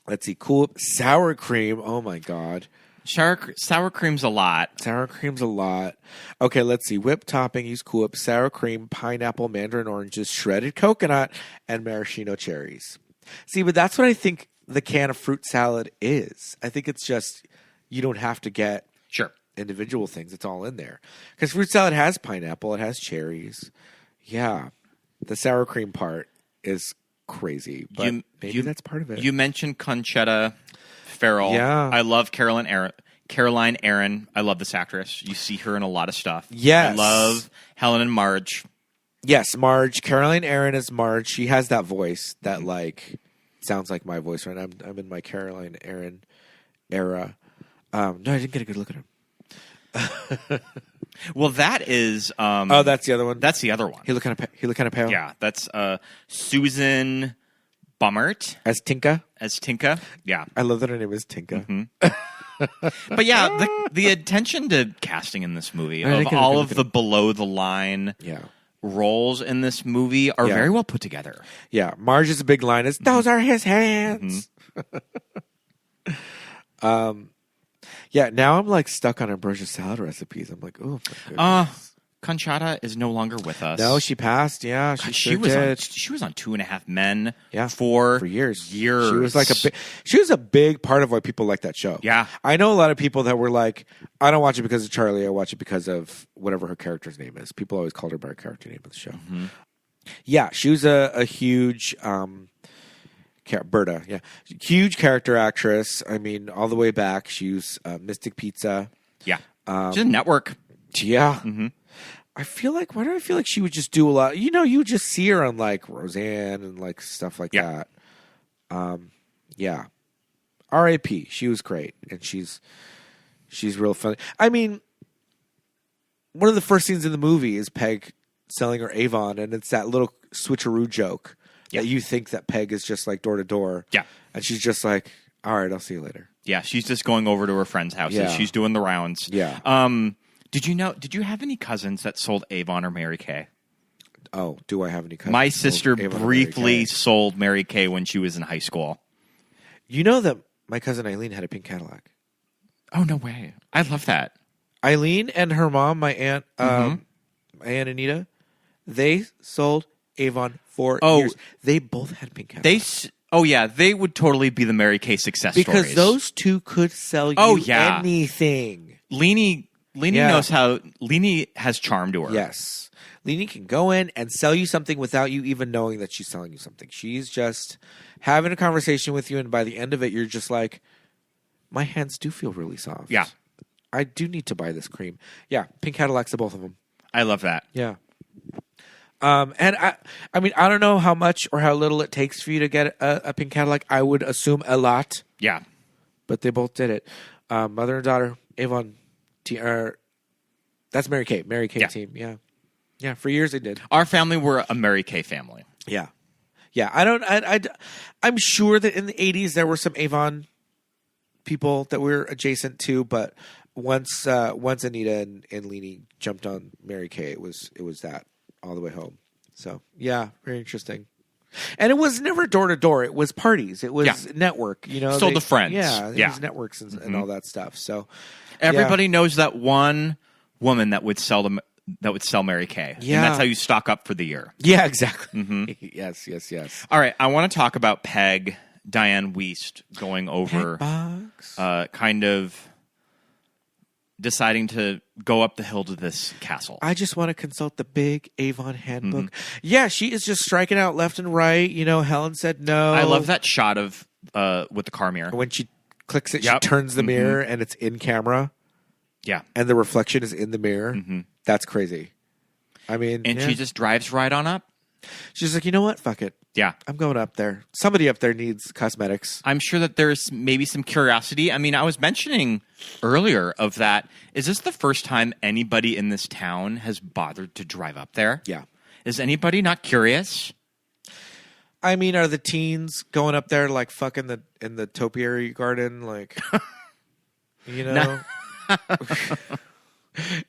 Speaker 12: Let's see, Cool Whip, sour cream. Oh my god.
Speaker 13: Sour cream's a lot.
Speaker 12: Sour cream's a lot. Okay, let's see. Whipped topping, use Cool Whip, sour cream, pineapple, mandarin oranges, shredded coconut, and maraschino cherries. See, but that's what I think the can of fruit salad is. I think it's just you don't have to get
Speaker 13: Sure.
Speaker 12: individual things. It's all in there. Because fruit salad has pineapple. It has cherries. Yeah. The sour cream part is crazy. But maybe that's part of it.
Speaker 13: You mentioned Conchata Ferrell.
Speaker 12: Yeah.
Speaker 13: I love Caroline Aaron. I love this actress. You see her in a lot of stuff.
Speaker 12: Yes.
Speaker 13: I love Helen and Marge.
Speaker 12: Yes, Marge. Caroline Aaron is Marge. She has that voice that like sounds like my voice right now. I'm in my Caroline Aaron era. No, I didn't get a good look at him.
Speaker 13: Well, that is.
Speaker 12: Oh, that's the other one.
Speaker 13: That's the other one.
Speaker 12: He looked kind of pale.
Speaker 13: Yeah, that's Susan Bummert
Speaker 12: as Tinka.
Speaker 13: Yeah,
Speaker 12: I love that her name is Tinka.
Speaker 13: But yeah, the attention to casting in this movie of all of the below the line roles in this movie are very well put together.
Speaker 12: Yeah, Marge's big line is "Those are his hands." Yeah, now I'm like stuck on ambrosia salad recipes. I'm like, oh,
Speaker 13: Conchata is no longer with us.
Speaker 12: No, she passed. Yeah,
Speaker 13: she was on 2.5 Men.
Speaker 12: Yeah,
Speaker 13: for
Speaker 12: years.
Speaker 13: She
Speaker 12: was like she was a big part of why people like that show.
Speaker 13: Yeah,
Speaker 12: I know a lot of people that were like, I don't watch it because of Charlie. I watch it because of whatever her character's name is. People always called her by her character name of the show. Yeah, she was a huge. Berta, yeah. Huge character actress. I mean, all the way back. She was Mystic Pizza.
Speaker 13: Yeah. She's a network.
Speaker 12: Yeah. I feel like, why do I feel like she would just do a lot? You know, you would just see her on like Roseanne and like stuff like that. Yeah. R.I.P. She was great. And she's real funny. I mean, one of the first scenes in the movie is Peg selling her Avon, and it's that little switcheroo joke. Yeah, you think that Peg is just like door to door.
Speaker 13: Yeah.
Speaker 12: And she's just like, all right, I'll see you later.
Speaker 13: Yeah, she's just going over to her friends' houses.
Speaker 12: Yeah.
Speaker 13: She's doing the rounds.
Speaker 12: Yeah.
Speaker 13: Did you have any cousins that sold Avon or Mary Kay?
Speaker 12: Oh, do I have any cousins?
Speaker 13: My sister briefly sold Mary Kay when she was in high school.
Speaker 12: You know that my cousin Eileen had a pink Cadillac.
Speaker 13: Oh, no way. I love that.
Speaker 12: Eileen and her mom, my aunt Anita, they sold Avon for years. They both had pink Cadillacs.
Speaker 13: They would totally be the Mary Kay success stories.
Speaker 12: Because those two could sell you anything.
Speaker 13: Leanie knows how. Leanie has charm to her.
Speaker 12: Yes. Leanie can go in and sell you something without you even knowing that she's selling you something. She's just having a conversation with you, and by the end of it, you're just like, my hands do feel really soft.
Speaker 13: Yeah.
Speaker 12: I do need to buy this cream. Yeah, pink Cadillacs to both of them.
Speaker 13: I love that.
Speaker 12: Yeah. And I mean, I don't know how much or how little it takes for you to get a pink Cadillac. I would assume a lot.
Speaker 13: Yeah.
Speaker 12: But they both did it. Mother and daughter, Avon, that's Mary Kay. Mary Kay team. Yeah. Yeah. For years they did.
Speaker 13: Our family were a Mary Kay family.
Speaker 12: Yeah. Yeah. I'm sure that in the 80s there were some Avon people that were adjacent to, but once Anita and Leanie jumped on Mary Kay, it was that. All the way home. So, yeah, very interesting. And it was never door to door. It was parties. It was network. You know,
Speaker 13: sold to friends.
Speaker 12: Yeah, it was networks and all that stuff. So,
Speaker 13: everybody knows that one woman that would sell Mary Kay.
Speaker 12: Yeah,
Speaker 13: and that's how you stock up for the year.
Speaker 12: Yeah, exactly. Yes.
Speaker 13: All right, I want to talk about Peg, Dianne Wiest going over, kind of deciding to go up the hill to this castle.
Speaker 12: I just want to consult the big Avon handbook. Yeah, she is just striking out left and right. You know, Helen said no.
Speaker 13: I love that shot of with the car mirror.
Speaker 12: When she clicks it, she turns the mirror and it's in camera.
Speaker 13: Yeah.
Speaker 12: And the reflection is in the mirror. That's crazy. I mean,
Speaker 13: and she just drives right on up.
Speaker 12: She's like, you know what? Fuck it.
Speaker 13: Yeah.
Speaker 12: I'm going up there. Somebody up there needs cosmetics.
Speaker 13: I'm sure that there's maybe some curiosity. I mean, I was mentioning earlier of that. Is this the first time anybody in this town has bothered to drive up there?
Speaker 12: Yeah.
Speaker 13: Is anybody not curious?
Speaker 12: I mean, are the teens going up there like fucking in the topiary garden? Like, you know?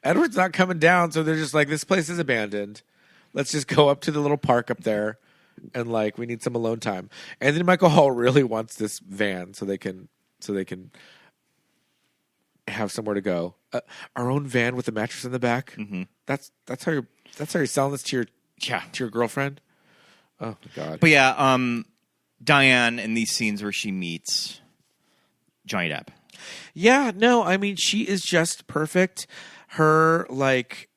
Speaker 12: Edward's not coming down, so they're just like, this place is abandoned. Let's just go up to the little park up there, and like we need some alone time. Anthony Michael Hall really wants this van so they can have somewhere to go. Our own van with a mattress in the back. That's how you're selling this to your girlfriend. Oh my god!
Speaker 13: But yeah, Dianne in these scenes where she meets Johnny Depp.
Speaker 12: Yeah, no, I mean, she is just perfect. Her, like,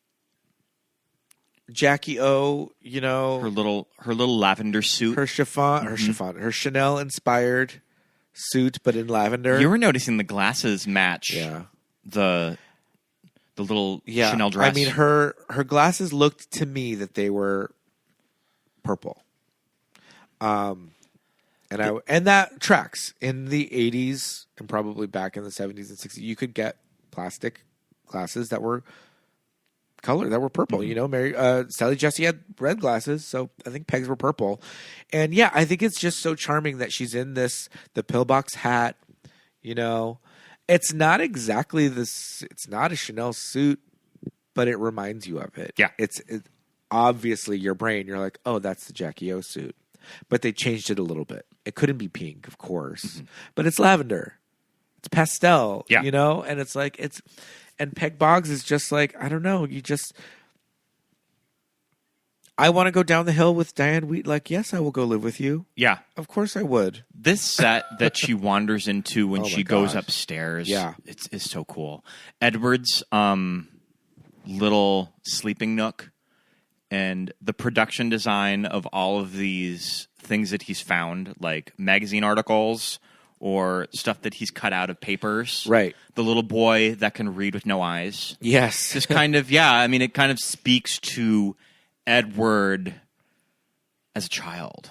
Speaker 12: Jackie O, you know.
Speaker 13: Her little lavender suit.
Speaker 12: Her Chanel inspired suit, but in lavender.
Speaker 13: You were noticing the glasses match.
Speaker 12: Yeah.
Speaker 13: The little Chanel dress.
Speaker 12: I mean, her glasses looked to me that they were purple. And that tracks. In the 80s and probably back in the 70s and 60s, you could get plastic glasses that were color, that were purple.
Speaker 13: Mm-hmm.
Speaker 12: You know, Sally Jesse had red glasses, so I think Peg's were purple. And yeah, I think it's just so charming that she's in the pillbox hat, you know. It's not exactly this. It's not a Chanel suit, but it reminds you of it.
Speaker 13: Yeah,
Speaker 12: it's obviously your brain. You're like, oh, that's the Jackie O suit, but they changed it a little bit. It couldn't be pink, of course, but it's lavender. It's pastel.
Speaker 13: Yeah,
Speaker 12: you know, and it's like and Peg Boggs is just like, I don't know. I want to go down the hill with Dianne Wiest. Like, yes, I will go live with you.
Speaker 13: Yeah.
Speaker 12: Of course I would.
Speaker 13: This set that she wanders into when she goes upstairs is so cool. Edward's little sleeping nook and the production design of all of these things that he's found, like magazine articles or stuff that he's cut out of papers.
Speaker 12: Right.
Speaker 13: The little boy that can read with no eyes.
Speaker 12: Yes.
Speaker 13: Just kind of, I mean, it kind of speaks to Edward as a child.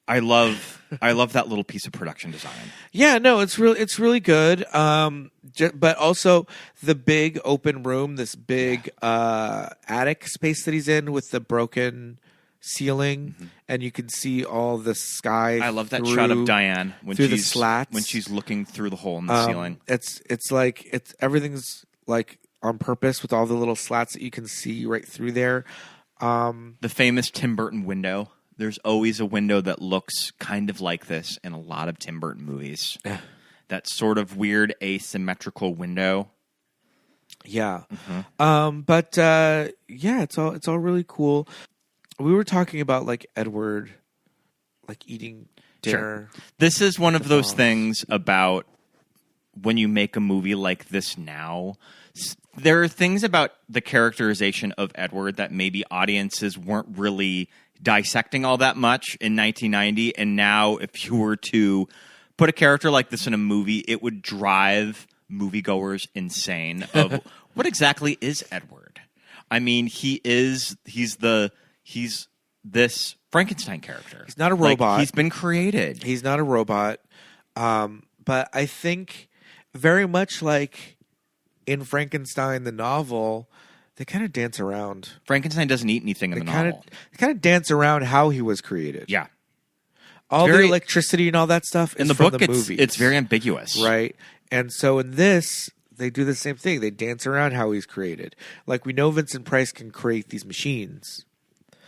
Speaker 13: I love that little piece of production design.
Speaker 12: Yeah, no, it's really good. But also the big open room, this big attic space that he's in with the broken ceiling, and you can see all the sky.
Speaker 13: I love that shot of Dianne when
Speaker 12: through
Speaker 13: she's
Speaker 12: the slats,
Speaker 13: when she's looking through the hole in the ceiling.
Speaker 12: It's like everything's like on purpose with all the little slats that you can see right through there.
Speaker 13: The famous Tim Burton window. There's always a window that looks kind of like this in a lot of Tim Burton movies. That sort of weird asymmetrical window.
Speaker 12: Yeah. But it's all really cool. We were talking about like Edward like eating dinner.
Speaker 13: Sure. This is one of those things about when you make a movie like this now. There are things about the characterization of Edward that maybe audiences weren't really dissecting all that much in 1990. And now if you were to put a character like this in a movie, it would drive moviegoers insane of what exactly is Edward? I mean, he's this Frankenstein character.
Speaker 12: He's not a robot.
Speaker 13: Like, he's been created.
Speaker 12: He's not a robot. But I think very much like in Frankenstein, the novel, they kind of dance around.
Speaker 13: Frankenstein doesn't eat anything in the novel.
Speaker 12: They kind of dance around how he was created.
Speaker 13: Yeah.
Speaker 12: All the electricity and all that stuff is
Speaker 13: in the
Speaker 12: from
Speaker 13: book.
Speaker 12: the movies.
Speaker 13: It's very ambiguous,
Speaker 12: right? And so in this, they do the same thing. They dance around how he's created. Like we know Vincent Price can create these machines.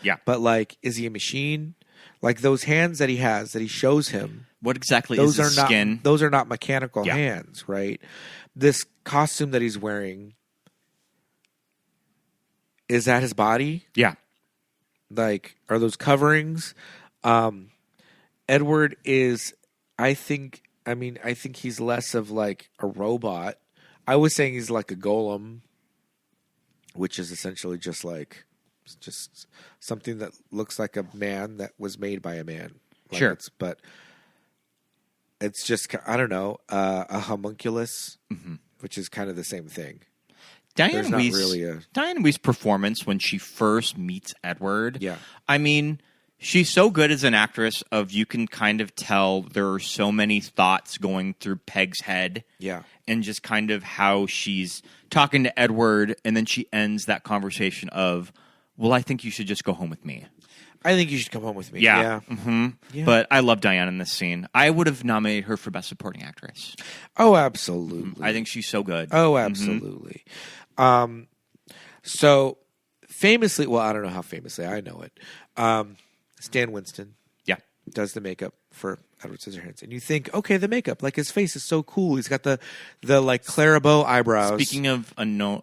Speaker 13: Yeah,
Speaker 12: but like, is he a machine? Like those hands that he has, that he shows him.
Speaker 13: What exactly is his skin?
Speaker 12: Those are not mechanical hands, right? This costume that he's wearing, is that his body?
Speaker 13: Yeah.
Speaker 12: Like, are those coverings? Edward is, I think he's less of like a robot. I was saying he's like a golem, which is essentially just something that looks like a man that was made by a man. Like
Speaker 13: sure.
Speaker 12: But it's just, I don't know, a homunculus, which is kind of the same thing.
Speaker 13: Dianne Wiest's performance when she first meets Edward.
Speaker 12: Yeah.
Speaker 13: I mean, she's so good as an actress you can kind of tell there are so many thoughts going through Peg's head.
Speaker 12: Yeah.
Speaker 13: And just kind of how she's talking to Edward and then she ends that conversation of, well, I think you should just go home with me.
Speaker 12: I think you should come home with me.
Speaker 13: Yeah. Yeah. But I love Dianne in this scene. I would have nominated her for Best Supporting Actress.
Speaker 12: Oh, absolutely.
Speaker 13: I think she's so good.
Speaker 12: Oh, absolutely. So famously, well, I don't know how famously, I know it. Stan Winston does the makeup for Edward Scissorhands. And you think, okay, the makeup, like his face is so cool. He's got the like Clara Bow eyebrows.
Speaker 13: Speaking of a gnome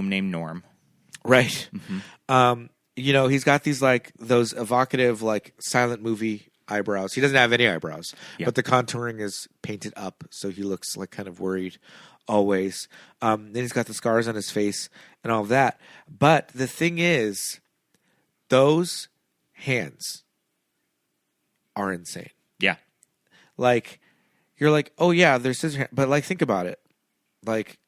Speaker 13: named Norm.
Speaker 12: Right. You know, he's got these like those evocative like silent movie eyebrows. He doesn't have any eyebrows,
Speaker 13: Yeah.
Speaker 12: but the contouring is painted up, so he looks like kind of worried always. Then he's got the scars on his face and all of that. But the thing is, those hands are insane.
Speaker 13: Yeah.
Speaker 12: Like, you're like, oh yeah, they're scissor hands, but like, think about it. Like,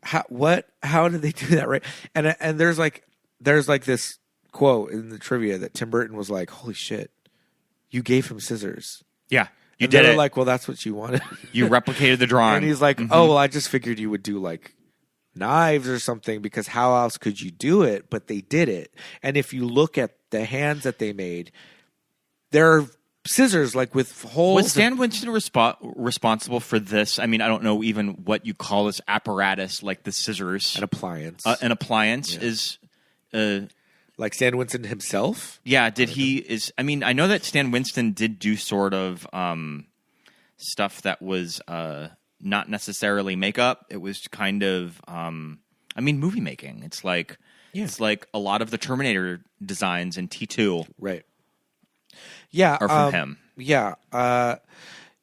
Speaker 12: how did they do that, right? And there's like this quote in the trivia that Tim Burton was like, holy shit, you gave him scissors.
Speaker 13: Yeah. You
Speaker 12: and
Speaker 13: did
Speaker 12: they were
Speaker 13: it.
Speaker 12: like, well, that's what you wanted.
Speaker 13: You replicated the drawing.
Speaker 12: And he's like, oh, well, I just figured you would do like knives or something, because how else could you do it? But they did it. And if you look at the hands that they made, they're scissors like with holes.
Speaker 13: Was Stan Winston responsible for this? I mean, I don't know even what you call this apparatus, like the scissors.
Speaker 12: An appliance.
Speaker 13: An appliance is...
Speaker 12: like Stan Winston himself?
Speaker 13: Yeah, I mean, I know that Stan Winston did do sort of stuff that was not necessarily makeup. It was kind of, movie making. It's like a lot of the Terminator designs in T2.
Speaker 12: Right. Yeah.
Speaker 13: Are from him.
Speaker 12: Yeah.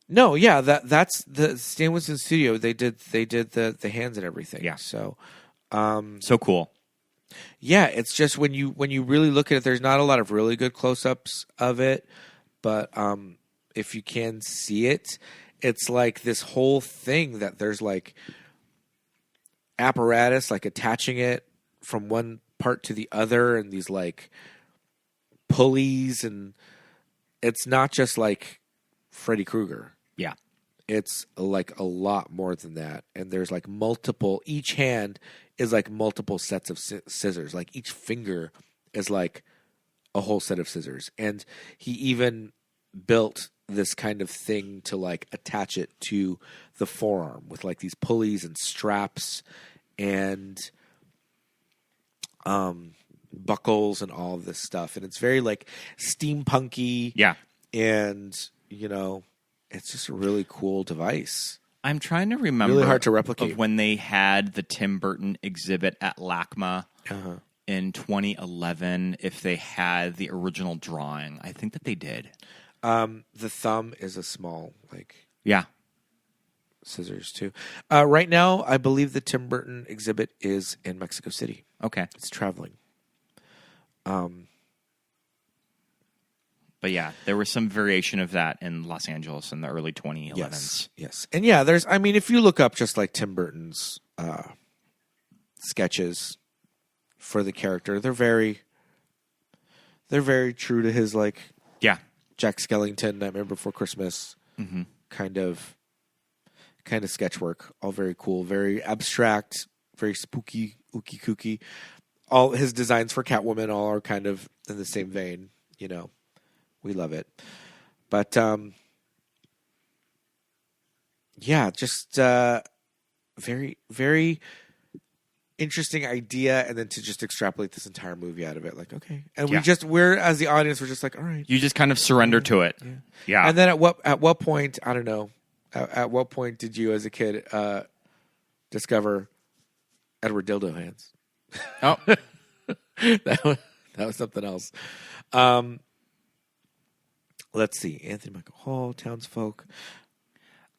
Speaker 12: No, yeah, that's the Stan Winston studio. They did the hands and everything.
Speaker 13: Yeah.
Speaker 12: So
Speaker 13: so cool.
Speaker 12: Yeah, it's just when you really look at it, there's not a lot of really good close-ups of it, but if you can see it, it's like this whole thing that there's like apparatus like attaching it from one part to the other, and these like pulleys, and it's not just like Freddy Krueger.
Speaker 13: Yeah.
Speaker 12: It's like a lot more than that, and there's like multiple. Each hand is like multiple sets of scissors. Like each finger is like a whole set of scissors, and he even built this kind of thing to like attach it to the forearm with like these pulleys and straps and buckles and all of this stuff, and it's very like steampunky.
Speaker 13: Yeah,
Speaker 12: and it's just a really cool device.
Speaker 13: I'm trying to remember.
Speaker 12: Really hard to replicate.
Speaker 13: Of when they had the Tim Burton exhibit at LACMA in 2011, if they had the original drawing. I think that they did.
Speaker 12: The thumb is a small,
Speaker 13: yeah,
Speaker 12: scissors too. Right now, I believe the Tim Burton exhibit is in Mexico City.
Speaker 13: Okay.
Speaker 12: It's traveling.
Speaker 13: But yeah, there was some variation of that in Los Angeles in the early 2011s.
Speaker 12: Yes. And yeah, if you look up just like Tim Burton's sketches for the character, they're very true to his Jack Skellington, Nightmare Before Christmas kind of sketch work. All very cool, very abstract, very spooky, ooky kooky. All his designs for Catwoman all are kind of in the same vein, We love it. But, just very, very interesting idea, and then to just extrapolate this entire movie out of it. Like, okay. And we're, as the audience, we're just like, all right.
Speaker 13: You just kind of surrender to it. Yeah.
Speaker 12: And then at what point, I don't know, at what point did you as a kid discover Edward Dildo Hands?
Speaker 13: Oh.
Speaker 12: that was something else. Let's see. Anthony Michael Hall, Townsfolk.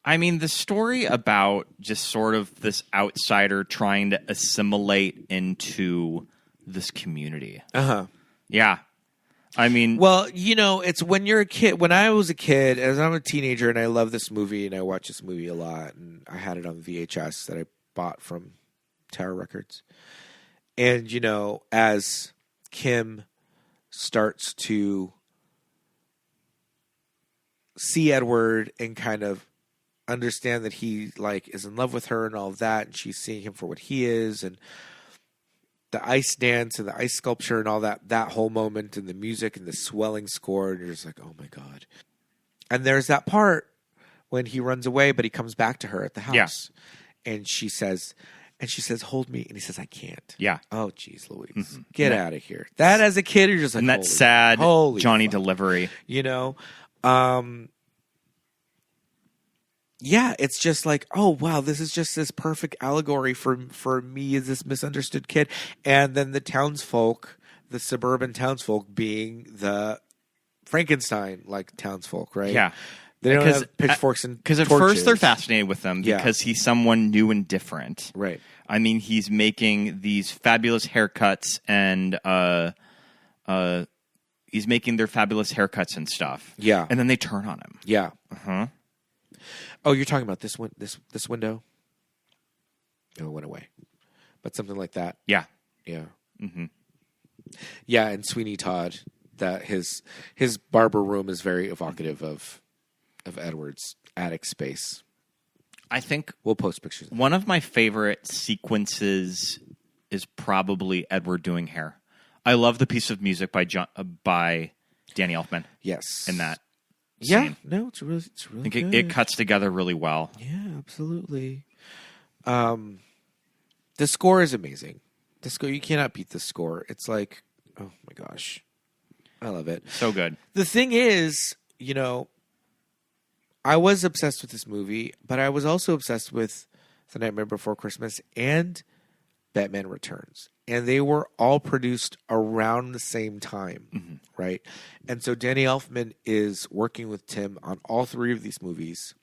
Speaker 13: I mean, the story about just sort of this outsider trying to assimilate into this community.
Speaker 12: Uh-huh.
Speaker 13: Yeah. I mean...
Speaker 12: Well, it's when you're a kid. When I was a kid, as I'm a teenager, and I love this movie, and I watch this movie a lot, and I had it on VHS that I bought from Tower Records. And, as Kim starts to see Edward and kind of understand that he is in love with her and all of that, and she's seeing him for what he is, and the ice dance and the ice sculpture and all that whole moment, and the music and the swelling score, and you're just like, oh my God. And there's that part when he runs away, but he comes back to her at the house, and she says, hold me, and he says, I can't.
Speaker 13: Yeah.
Speaker 12: Oh, geez, Louise. Get out of here. That as a kid, you're just like,
Speaker 13: and that sad Johnny delivery.
Speaker 12: Yeah, it's just like, oh, wow, this is just this perfect allegory for me as this misunderstood kid. And then the townsfolk, the suburban townsfolk being the Frankenstein like townsfolk, right?
Speaker 13: Yeah.
Speaker 12: They don't have pitchforks and
Speaker 13: because at
Speaker 12: torches.
Speaker 13: first they're fascinated with him because he's someone new and different.
Speaker 12: Right.
Speaker 13: I mean, he's making these fabulous haircuts and he's making their fabulous haircuts and stuff.
Speaker 12: Yeah.
Speaker 13: And then they turn on him.
Speaker 12: Yeah.
Speaker 13: Uh-huh.
Speaker 12: Oh, you're talking about this window? Oh, it went away. But something like that.
Speaker 13: Yeah.
Speaker 12: Yeah.
Speaker 13: Mm-hmm.
Speaker 12: Yeah, and Sweeney Todd, that his barber room is very evocative of Edward's attic space.
Speaker 13: I think
Speaker 12: we'll post pictures.
Speaker 13: One of my favorite sequences is probably Edward doing hair. I love the piece of music by Danny Elfman.
Speaker 12: Yes,
Speaker 13: in that.
Speaker 12: Yeah,
Speaker 13: scene.
Speaker 12: no, it's really
Speaker 13: I think
Speaker 12: good.
Speaker 13: it cuts together really well.
Speaker 12: Yeah, absolutely. The score is amazing. The score, you cannot beat the score. It's like, oh my gosh, I love it.
Speaker 13: So good.
Speaker 12: The thing is, I was obsessed with this movie, but I was also obsessed with The Nightmare Before Christmas and Batman Returns. And they were all produced around the same time, right? And so Danny Elfman is working with Tim on all three of these movies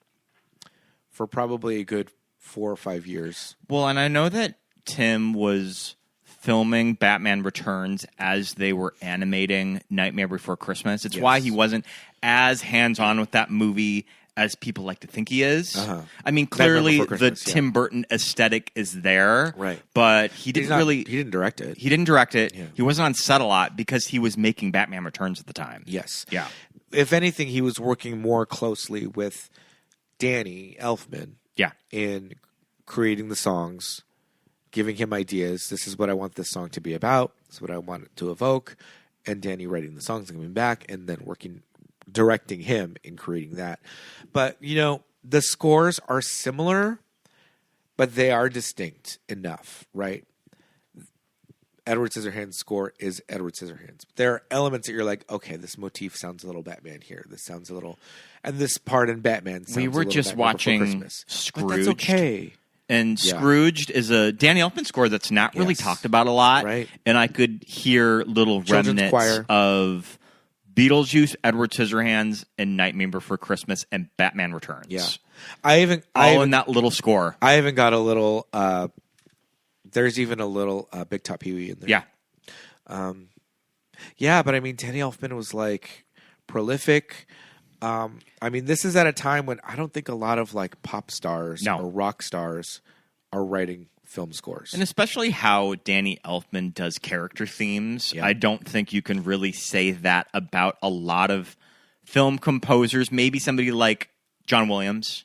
Speaker 12: for probably a good 4 or 5 years.
Speaker 13: Well, and I know that Tim was filming Batman Returns as they were animating Nightmare Before Christmas. It's why he wasn't as hands-on with that movie as people like to think he is. I mean, clearly the Tim Burton aesthetic is there,
Speaker 12: right?
Speaker 13: But he didn't
Speaker 12: He didn't direct it.
Speaker 13: He didn't direct it. Yeah. He wasn't on set a lot because he was making Batman Returns at the time.
Speaker 12: Yes.
Speaker 13: Yeah.
Speaker 12: If anything, he was working more closely with Danny Elfman.
Speaker 13: Yeah.
Speaker 12: In creating the songs, giving him ideas. This is what I want this song to be about. This is what I want it to evoke. And Danny writing the songs and coming back and then directing him in creating that. But, the scores are similar, but they are distinct enough, right? Edward Scissorhands' score is Edward Scissorhands. There are elements that you're like, okay, this motif sounds a little Batman here. This sounds a little... And this part in Batman sounds a little
Speaker 13: We were just
Speaker 12: Batman
Speaker 13: watching Scrooged.
Speaker 12: But that's okay.
Speaker 13: And Scrooged is a Danny Elfman score that's not really talked about a lot.
Speaker 12: Right.
Speaker 13: And I could hear little
Speaker 12: Children's
Speaker 13: remnants
Speaker 12: choir.
Speaker 13: of Beetlejuice, Edward Scissorhands, and Nightmare Before Christmas, and Batman Returns.
Speaker 12: Yeah. In
Speaker 13: that little score.
Speaker 12: I even got a little... there's even a little Big Top Pee-wee in there.
Speaker 13: Yeah.
Speaker 12: Yeah, but I mean, Danny Elfman was like prolific. I mean, this is at a time when I don't think a lot of like pop stars or rock stars are writing film scores.
Speaker 13: And especially how Danny Elfman does character themes. Yeah. I don't think you can really say that about a lot of film composers. Maybe somebody like John Williams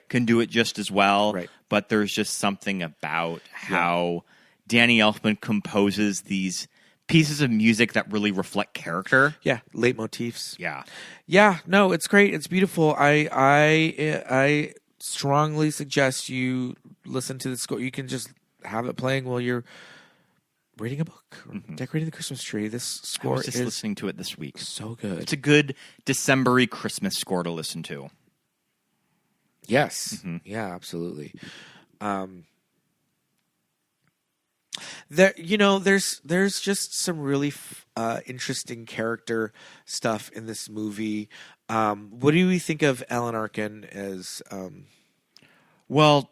Speaker 13: can do it just as well.
Speaker 12: Right.
Speaker 13: But there's just something about how Danny Elfman composes these pieces of music that really reflect character.
Speaker 12: Yeah, leitmotifs.
Speaker 13: Yeah.
Speaker 12: Yeah, no, it's great. It's beautiful. I strongly suggest you listen to the score. You can just have it playing while you're reading a book or decorating the Christmas tree. This score
Speaker 13: I was just listening to it this week.
Speaker 12: So good.
Speaker 13: It's a good December-y Christmas score to listen to.
Speaker 12: Yes. Yeah, absolutely. There's just some really interesting character stuff in this movie. What do we think of Alan Arkin as?
Speaker 13: Well,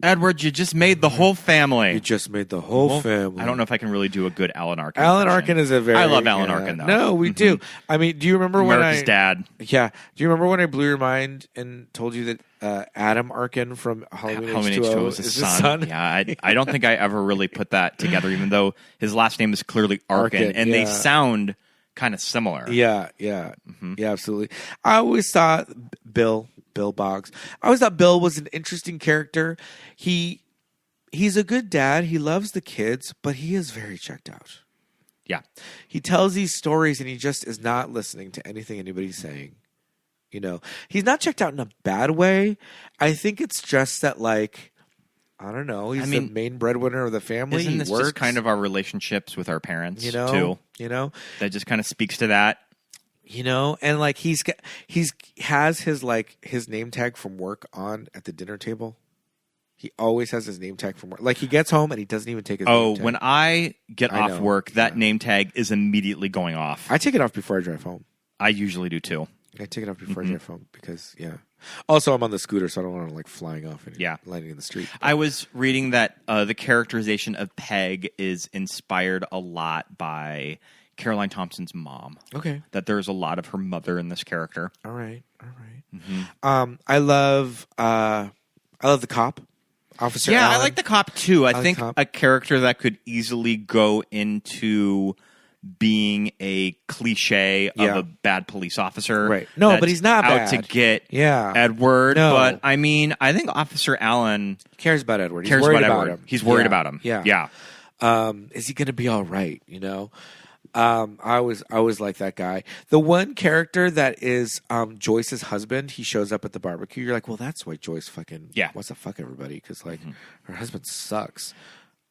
Speaker 13: Edward, you just made the whole family.
Speaker 12: You just made the whole family.
Speaker 13: I don't know if I can really do a good Alan Arkin.
Speaker 12: Alan Arkin is a very...
Speaker 13: I love Alan Arkin, though.
Speaker 12: No, we do. I mean, do you remember
Speaker 13: America's Dad.
Speaker 12: Yeah. Do you remember when I blew your mind and told you that Adam Arkin from Halloween H2O
Speaker 13: is his son? Yeah, I don't think I ever really put that together, even though his last name is clearly Arkin and they sound kind of similar.
Speaker 12: Yeah, yeah. Yeah, absolutely. I always thought Bill Boggs. I always thought Bill was an interesting character. He's a good dad. He loves the kids, but he is very checked out.
Speaker 13: Yeah.
Speaker 12: He tells these stories and he just is not listening to anything anybody's saying. He's not checked out in a bad way. I think it's just that, like, I don't know. He's the main breadwinner of the family.
Speaker 13: Isn't this just kind of our relationships with our parents, too? That just kind of speaks to that.
Speaker 12: And like he has his name tag from work on at the dinner table. He always has his name tag from work. Like he gets home and he doesn't even take his name tag.
Speaker 13: When I get off work, that name tag is immediately going off.
Speaker 12: I take it off before I drive home.
Speaker 13: I usually do too.
Speaker 12: I take it off before I get home because, Also, I'm on the scooter, so I don't want to, like, flying off and landing in the street.
Speaker 13: I was reading that the characterization of Peg is inspired a lot by Caroline Thompson's mom.
Speaker 12: Okay.
Speaker 13: That there's a lot of her mother in this character.
Speaker 12: All right. I love the cop, Officer
Speaker 13: Yeah,
Speaker 12: Allen.
Speaker 13: I like the cop too. I think
Speaker 12: cop.
Speaker 13: a character that could easily go into being a cliche of a bad police officer.
Speaker 12: Right. No,
Speaker 13: that's
Speaker 12: but he's not
Speaker 13: out
Speaker 12: bad.
Speaker 13: to get
Speaker 12: Yeah.
Speaker 13: Edward.
Speaker 12: No.
Speaker 13: But I mean, I think Officer Allen
Speaker 12: cares about Edward. He's
Speaker 13: cares
Speaker 12: worried
Speaker 13: about
Speaker 12: about
Speaker 13: Edward.
Speaker 12: him.
Speaker 13: He's worried about him.
Speaker 12: Yeah. Is he going to be all right? You know? I always like that guy. The one character that is Joyce's husband, he shows up at the barbecue. You're like, well, that's why Joyce fucking wants to fuck everybody because like her husband sucks.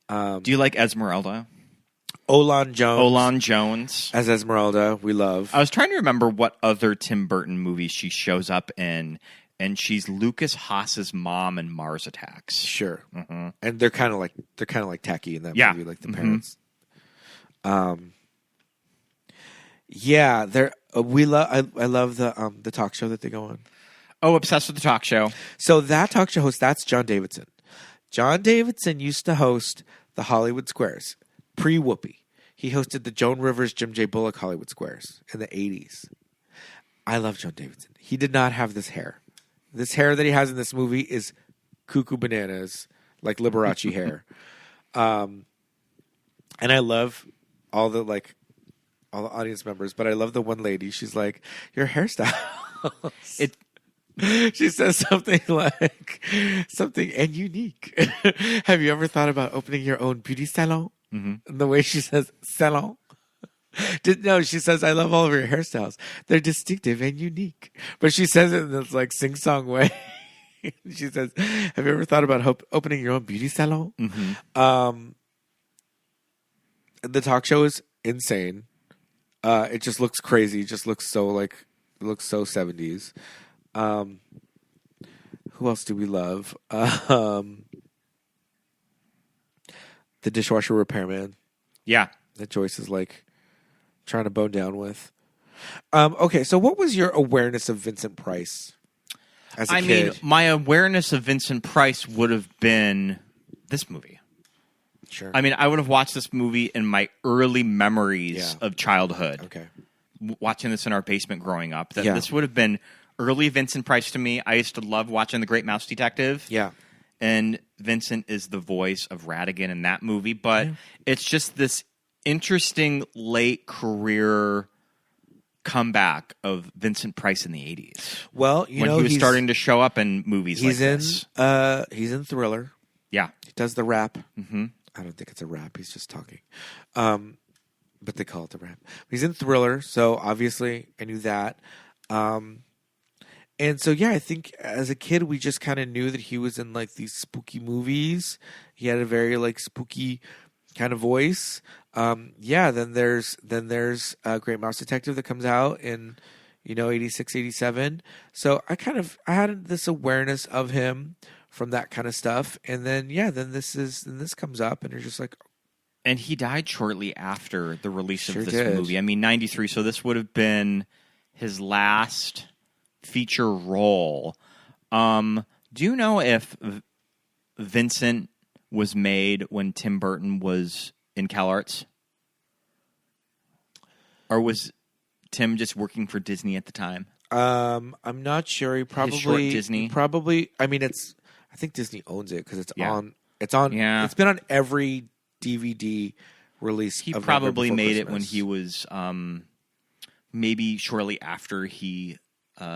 Speaker 13: Do you like Esmeralda?
Speaker 12: O-Lan Jones.
Speaker 13: O-Lan Jones.
Speaker 12: As Esmeralda, we love.
Speaker 13: I was trying to remember what other Tim Burton movies she shows up in, and she's Lucas Haas's mom in Mars Attacks.
Speaker 12: Sure. And they're kind of like tacky in that movie, like the parents. Yeah, they're we love. I love the talk show that they go on.
Speaker 13: Oh, obsessed with the talk show.
Speaker 12: So that talk show host, that's John Davidson. John Davidson used to host the Hollywood Squares pre-Whoopi. He hosted the Joan Rivers, Jim J. Bullock Hollywood Squares in the 80s. I love John Davidson. He did not have this hair. This hair that he has in this movie is cuckoo bananas, like Liberace hair. And I love all the audience members, but I love the one lady. She's like, your hairstyle. She says something like and unique. Have you ever thought about opening your own beauty salon? Mm-hmm. The way she says salon. No, she says, I love all of your hairstyles. They're distinctive and unique. But she says it in this like sing-song way. She says, have you ever thought about opening your own beauty salon? Mm-hmm. The talk show is insane. It just looks crazy. It just looks so 70s. Who else do we love? The dishwasher repairman.
Speaker 13: Yeah.
Speaker 12: That Joyce is like trying to bone down with. Okay, so what was your awareness of Vincent Price as a kid?
Speaker 13: I mean, my awareness of Vincent Price would have been this movie.
Speaker 12: Sure.
Speaker 13: I mean, I would have watched this movie in my early memories of childhood.
Speaker 12: Okay.
Speaker 13: Watching this in our basement growing up. This would have been early Vincent Price to me. I used to love watching The Great Mouse Detective.
Speaker 12: Yeah.
Speaker 13: And Vincent is the voice of Ratigan in that movie. But it's just this interesting late career comeback of Vincent Price in the 80s.
Speaker 12: Well,
Speaker 13: when he was starting to show up in movies like this.
Speaker 12: He's in Thriller.
Speaker 13: Yeah.
Speaker 12: He does the rap.
Speaker 13: Mm-hmm.
Speaker 12: I don't think it's a rap. He's just talking. But they call it the rap. He's in Thriller, so obviously I knew that. And so, yeah, I think as a kid, we just kind of knew that he was in like these spooky movies. He had a very like spooky kind of voice. Then there's Great Mouse Detective that comes out in 86, 87. So I had this awareness of him from that kind of stuff. And then this comes up and you're just like,
Speaker 13: and he died shortly after the release of this
Speaker 12: did.
Speaker 13: movie. I mean, 93. So this would have been his last feature role. Do you know if Vincent was made when Tim Burton was in CalArts? Or was Tim just working for Disney at the time?
Speaker 12: I'm not sure. He probably
Speaker 13: His short Disney.
Speaker 12: I mean, I think Disney owns it because it's on.
Speaker 13: Yeah.
Speaker 12: It's been on every DVD release.
Speaker 13: He
Speaker 12: of
Speaker 13: probably
Speaker 12: Nightmare Before
Speaker 13: made
Speaker 12: Christmas.
Speaker 13: it when he was maybe shortly after he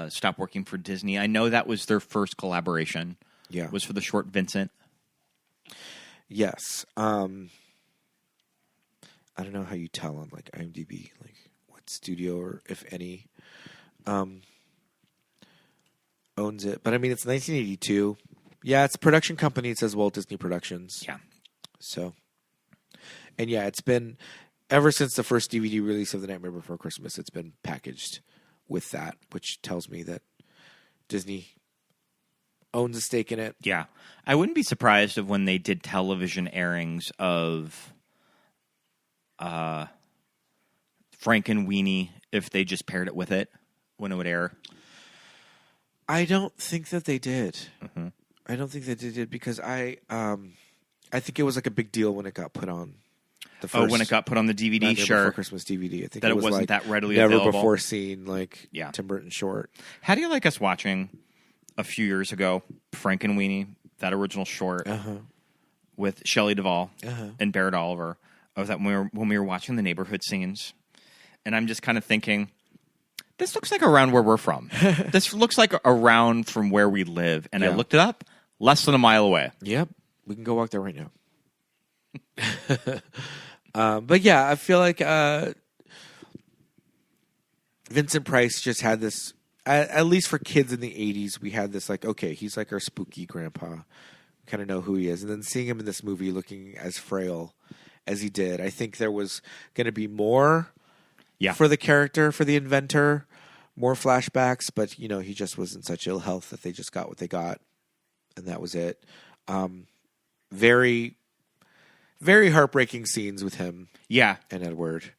Speaker 13: stopped working for Disney. I know that was their first collaboration.
Speaker 12: Yeah,
Speaker 13: was for the short Vincent.
Speaker 12: Yes. I don't know how you tell on like IMDb, like what studio or if any owns it. But I mean, it's 1982. Yeah, it's a production company. It says Walt Disney Productions.
Speaker 13: Yeah.
Speaker 12: So, and yeah, it's been ever since the first DVD release of The Nightmare Before Christmas. It's been packaged with that, which tells me that Disney owns a stake in it.
Speaker 13: Yeah. I wouldn't be surprised if when they did television airings of Frankenweenie if they just paired it with it when it would air?
Speaker 12: I don't think that they did.
Speaker 13: Mm-hmm.
Speaker 12: I don't think that they did because I think it was like a big deal when it got put on the first.
Speaker 13: Oh, when it got put on the DVD,
Speaker 12: Nightmare
Speaker 13: sure.
Speaker 12: Before Christmas DVD. I think
Speaker 13: that
Speaker 12: it was
Speaker 13: wasn't
Speaker 12: like
Speaker 13: that readily
Speaker 12: never
Speaker 13: available.
Speaker 12: before seen like
Speaker 13: Yeah.
Speaker 12: Tim Burton short.
Speaker 13: How do you like us watching a few years ago, Frankenweenie, that original short with Shelley Duvall and Barrett Oliver, of that when we were watching the neighborhood scenes, and I'm just kind of thinking, this looks like around where we're from. This looks like around from where we live, and I looked it up, less than a mile away.
Speaker 12: Yep, we can go walk there right now. But yeah, I feel like Vincent Price just had this. At least for kids in the 80s, we had this like, okay, he's like our spooky grandpa. Kind of know who he is. And then seeing him in this movie looking as frail as he did, I think there was going to be more for the character, for the inventor, more flashbacks. But, you know, he just was in such ill health that they just got what they got. And that was it. Very, very heartbreaking scenes with him.
Speaker 13: Yeah.
Speaker 12: And Edward.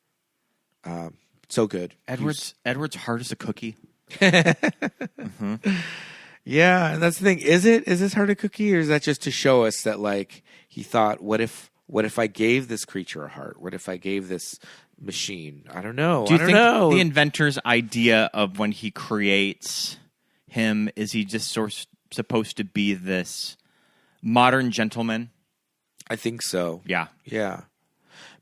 Speaker 12: So good.
Speaker 13: Edward's hard as a cookie.
Speaker 12: Yeah, and that's the thing. Is this hard a cookie, or is that just to show us that like he thought, what if I gave this creature a heart? What if I gave this machine? I don't know.
Speaker 13: Do you think the inventor's idea of when he creates him, is he just supposed to be this modern gentleman?
Speaker 12: I think so.
Speaker 13: Yeah.
Speaker 12: Yeah.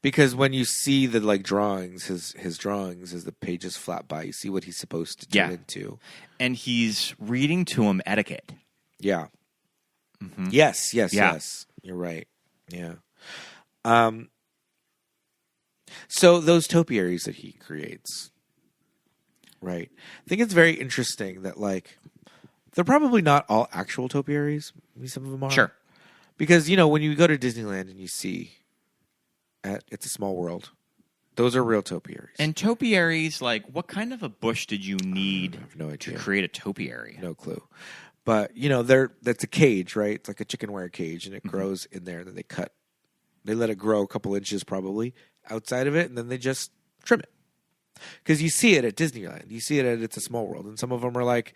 Speaker 12: Because when you see the like drawings, his drawings, as the pages flap by, you see what he's supposed to turn into.
Speaker 13: And he's reading to him etiquette.
Speaker 12: Yeah.
Speaker 13: Mm-hmm.
Speaker 12: Yes. You're right. Yeah. So those topiaries that he creates, right? I think it's very interesting that like they're probably not all actual topiaries. Maybe some of them are.
Speaker 13: Sure.
Speaker 12: Because, you know, when you go to Disneyland and you see It's a Small World, those are real topiaries.
Speaker 13: And topiaries, like, what kind of a bush did you need
Speaker 12: I have no idea.
Speaker 13: to create a topiary?
Speaker 12: No clue. But, you know, that's a cage, right? It's like a chicken wire cage, and it grows in there, and then they let it grow a couple inches probably outside of it, and then they just trim it. Because you see it at Disneyland. You see it at It's a Small World, and some of them are like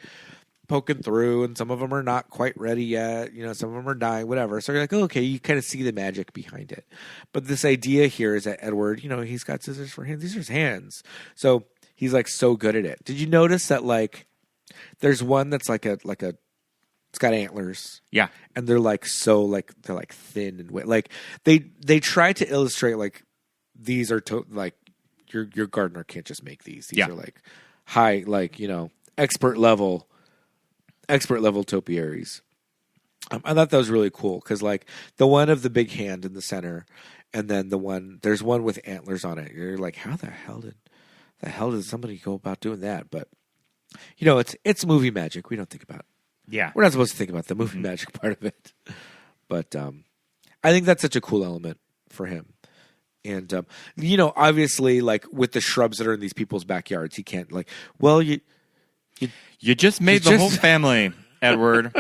Speaker 12: poking through, and some of them are not quite ready yet. You know, some of them are dying, whatever. So you're like, oh, okay, you kind of see the magic behind it. But this idea here is that Edward, you know, he's got scissors for hands. These are his hands. So he's like so good at it. Did you notice that like there's one that's like a it's got antlers.
Speaker 13: Yeah.
Speaker 12: And they're like so like they're like thin and wet. Like they try to illustrate like these are like your gardener can't just make these. These are like high, like, you know, expert level topiaries. I thought that was really cool because like the one of the big hand in the center, and then there's one with antlers on it. You're like, how the hell did somebody go about doing that? But you know, it's movie magic. We don't think about it.
Speaker 13: Yeah,
Speaker 12: we're not supposed to think about the movie magic part of it. But I think that's such a cool element for him. And you know, obviously, like with the shrubs that are in these people's backyards, he can't like. Well, you
Speaker 13: just made the whole family, Edward.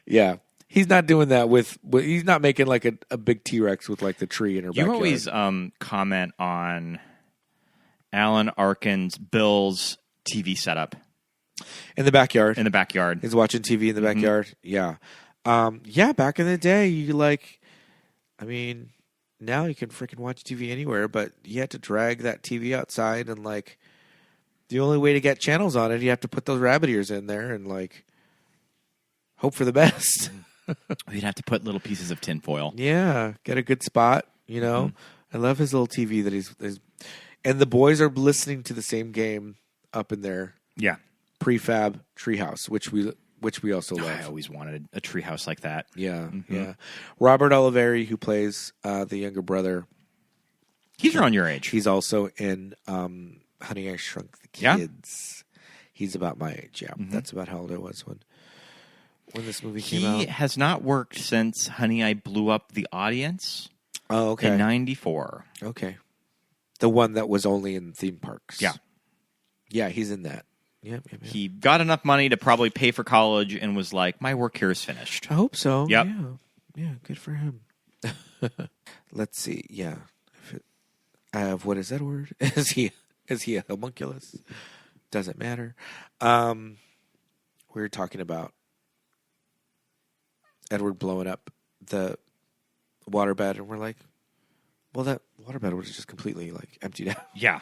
Speaker 12: Yeah, he's not doing that with he's not making like a big T-Rex with like the tree in her backyard.
Speaker 13: You always comment on Alan Arkin's Bill's TV setup
Speaker 12: in the backyard.
Speaker 13: He's
Speaker 12: watching TV in the backyard. Yeah, yeah. Back in the day, you like, I mean, now you can freaking watch TV anywhere, but you had to drag that TV outside, and like the only way to get channels on it, you have to put those rabbit ears in there and like hope for the best.
Speaker 13: You'd have to put little pieces of tinfoil.
Speaker 12: Yeah, get a good spot. You know, I love his little TV that he's and the boys are listening to the same game up in their prefab treehouse, which we also love.
Speaker 13: I always wanted a treehouse like that.
Speaker 12: Yeah, yeah. Robert Oliveri, who plays the younger brother,
Speaker 13: he's around your age.
Speaker 12: He's also in Honey, I Shrunk the Kids. Yeah. He's about my age. Yeah, that's about how old I was when this movie came out.
Speaker 13: He has not worked since Honey, I Blew Up the Audience.
Speaker 12: Oh, okay.
Speaker 13: In '94.
Speaker 12: Okay. The one that was only in theme parks.
Speaker 13: Yeah.
Speaker 12: Yeah, he's in that. Yep.
Speaker 13: He got enough money to probably pay for college and was like, my work here is finished.
Speaker 12: I hope so.
Speaker 13: Yep.
Speaker 12: Yeah, good for him. Let's see. Yeah. I have, what is that word? Is Is he a homunculus? Doesn't matter. We were talking about Edward blowing up the waterbed, and we're like, well, that waterbed was just completely like emptied out.
Speaker 13: Yeah.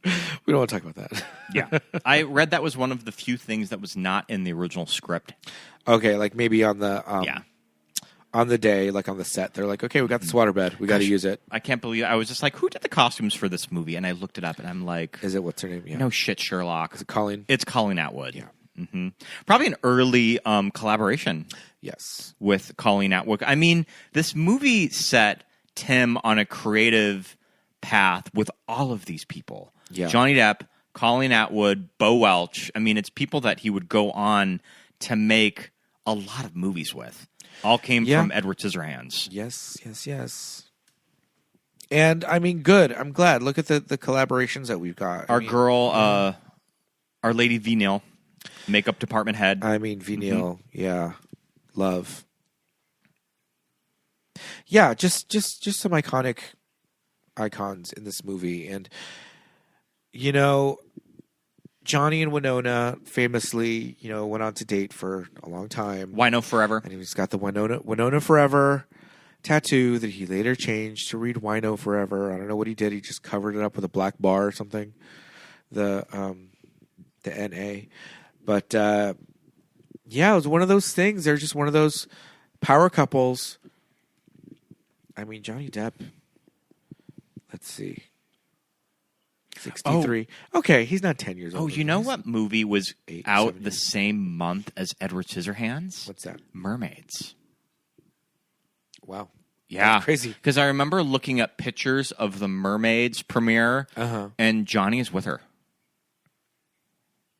Speaker 12: We don't want to talk about that.
Speaker 13: Yeah. I read that was one of the few things that was not in the original script.
Speaker 12: Okay, like maybe on the on the day, like on the set, they're like, okay, we got this waterbed, we got to use it.
Speaker 13: I can't believe I was just like, who did the costumes for this movie? And I looked it up, and I'm like,
Speaker 12: is it what's her name? Yeah.
Speaker 13: No shit, Sherlock.
Speaker 12: Is it Colleen?
Speaker 13: It's Colleen Atwood.
Speaker 12: Yeah.
Speaker 13: Mm-hmm. Probably an early collaboration.
Speaker 12: Yes.
Speaker 13: With Colleen Atwood. I mean, this movie set Tim on a creative path with all of these people.
Speaker 12: Yeah.
Speaker 13: Johnny Depp, Colleen Atwood, Bo Welch. I mean, it's people that he would go on to make a lot of movies with. All came from Edward Scissorhands.
Speaker 12: Yes. And I mean, good. I'm glad. Look at the collaborations that we've got.
Speaker 13: Our Lady V. Neal, makeup department head.
Speaker 12: I mean, V. Neal, yeah, love. Yeah, just some iconic icons in this movie, and you know, Johnny and Winona famously, you know, went on to date for a long time.
Speaker 13: Wino Forever.
Speaker 12: And he's got the Winona Forever tattoo that he later changed to read Wino Forever. I don't know what he did. He just covered it up with a black bar or something. The NA. But yeah, it was one of those things. They're just one of those power couples. I mean, Johnny Depp. Let's see. 63. Oh. Okay, he's not 10 years old.
Speaker 13: Oh, you know what movie was out the same month as Edward Scissorhands?
Speaker 12: What's that?
Speaker 13: Mermaids.
Speaker 12: Wow.
Speaker 13: Yeah.
Speaker 12: That's crazy.
Speaker 13: Because I remember looking up pictures of the Mermaids premiere, and Johnny is with her.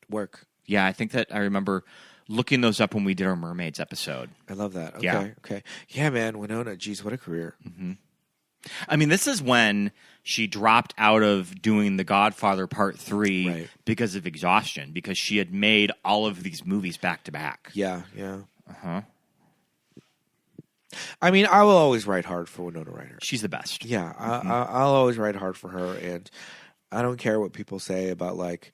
Speaker 12: Work.
Speaker 13: Yeah, I think that I remember looking those up when we did our Mermaids episode.
Speaker 12: I love that. Okay,
Speaker 13: yeah.
Speaker 12: Okay. Yeah, man, Winona, geez, what a career.
Speaker 13: Mm-hmm. I mean, this is when she dropped out of doing The Godfather Part 3 because of exhaustion, because she had made all of these movies back to back.
Speaker 12: Yeah.
Speaker 13: Uh-huh.
Speaker 12: I mean, I will always write hard for Winona Ryder.
Speaker 13: She's the best.
Speaker 12: Yeah, I'll always write hard for her, and I don't care what people say about, like,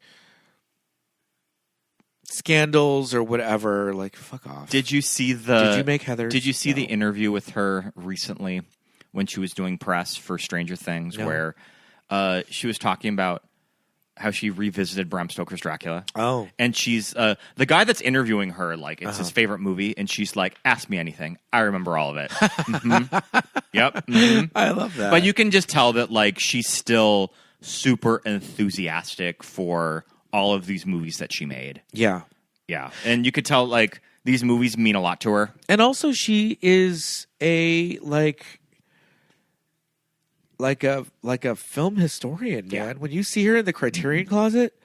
Speaker 12: scandals or whatever. Like, fuck off.
Speaker 13: Did you make Heather? Did you see the interview with her recently when she was doing press for Stranger Things, where she was talking about how she revisited Bram Stoker's Dracula?
Speaker 12: Oh.
Speaker 13: And she's the guy that's interviewing her, like, it's his favorite movie, and she's like, ask me anything. I remember all of it. Yep.
Speaker 12: I love that.
Speaker 13: But you can just tell that, like, she's still super enthusiastic for all of these movies that she made.
Speaker 12: Yeah.
Speaker 13: Yeah. And you could tell, like, these movies mean a lot to her.
Speaker 12: And also she is a like a film historian, man. When you see her in the Criterion Closet,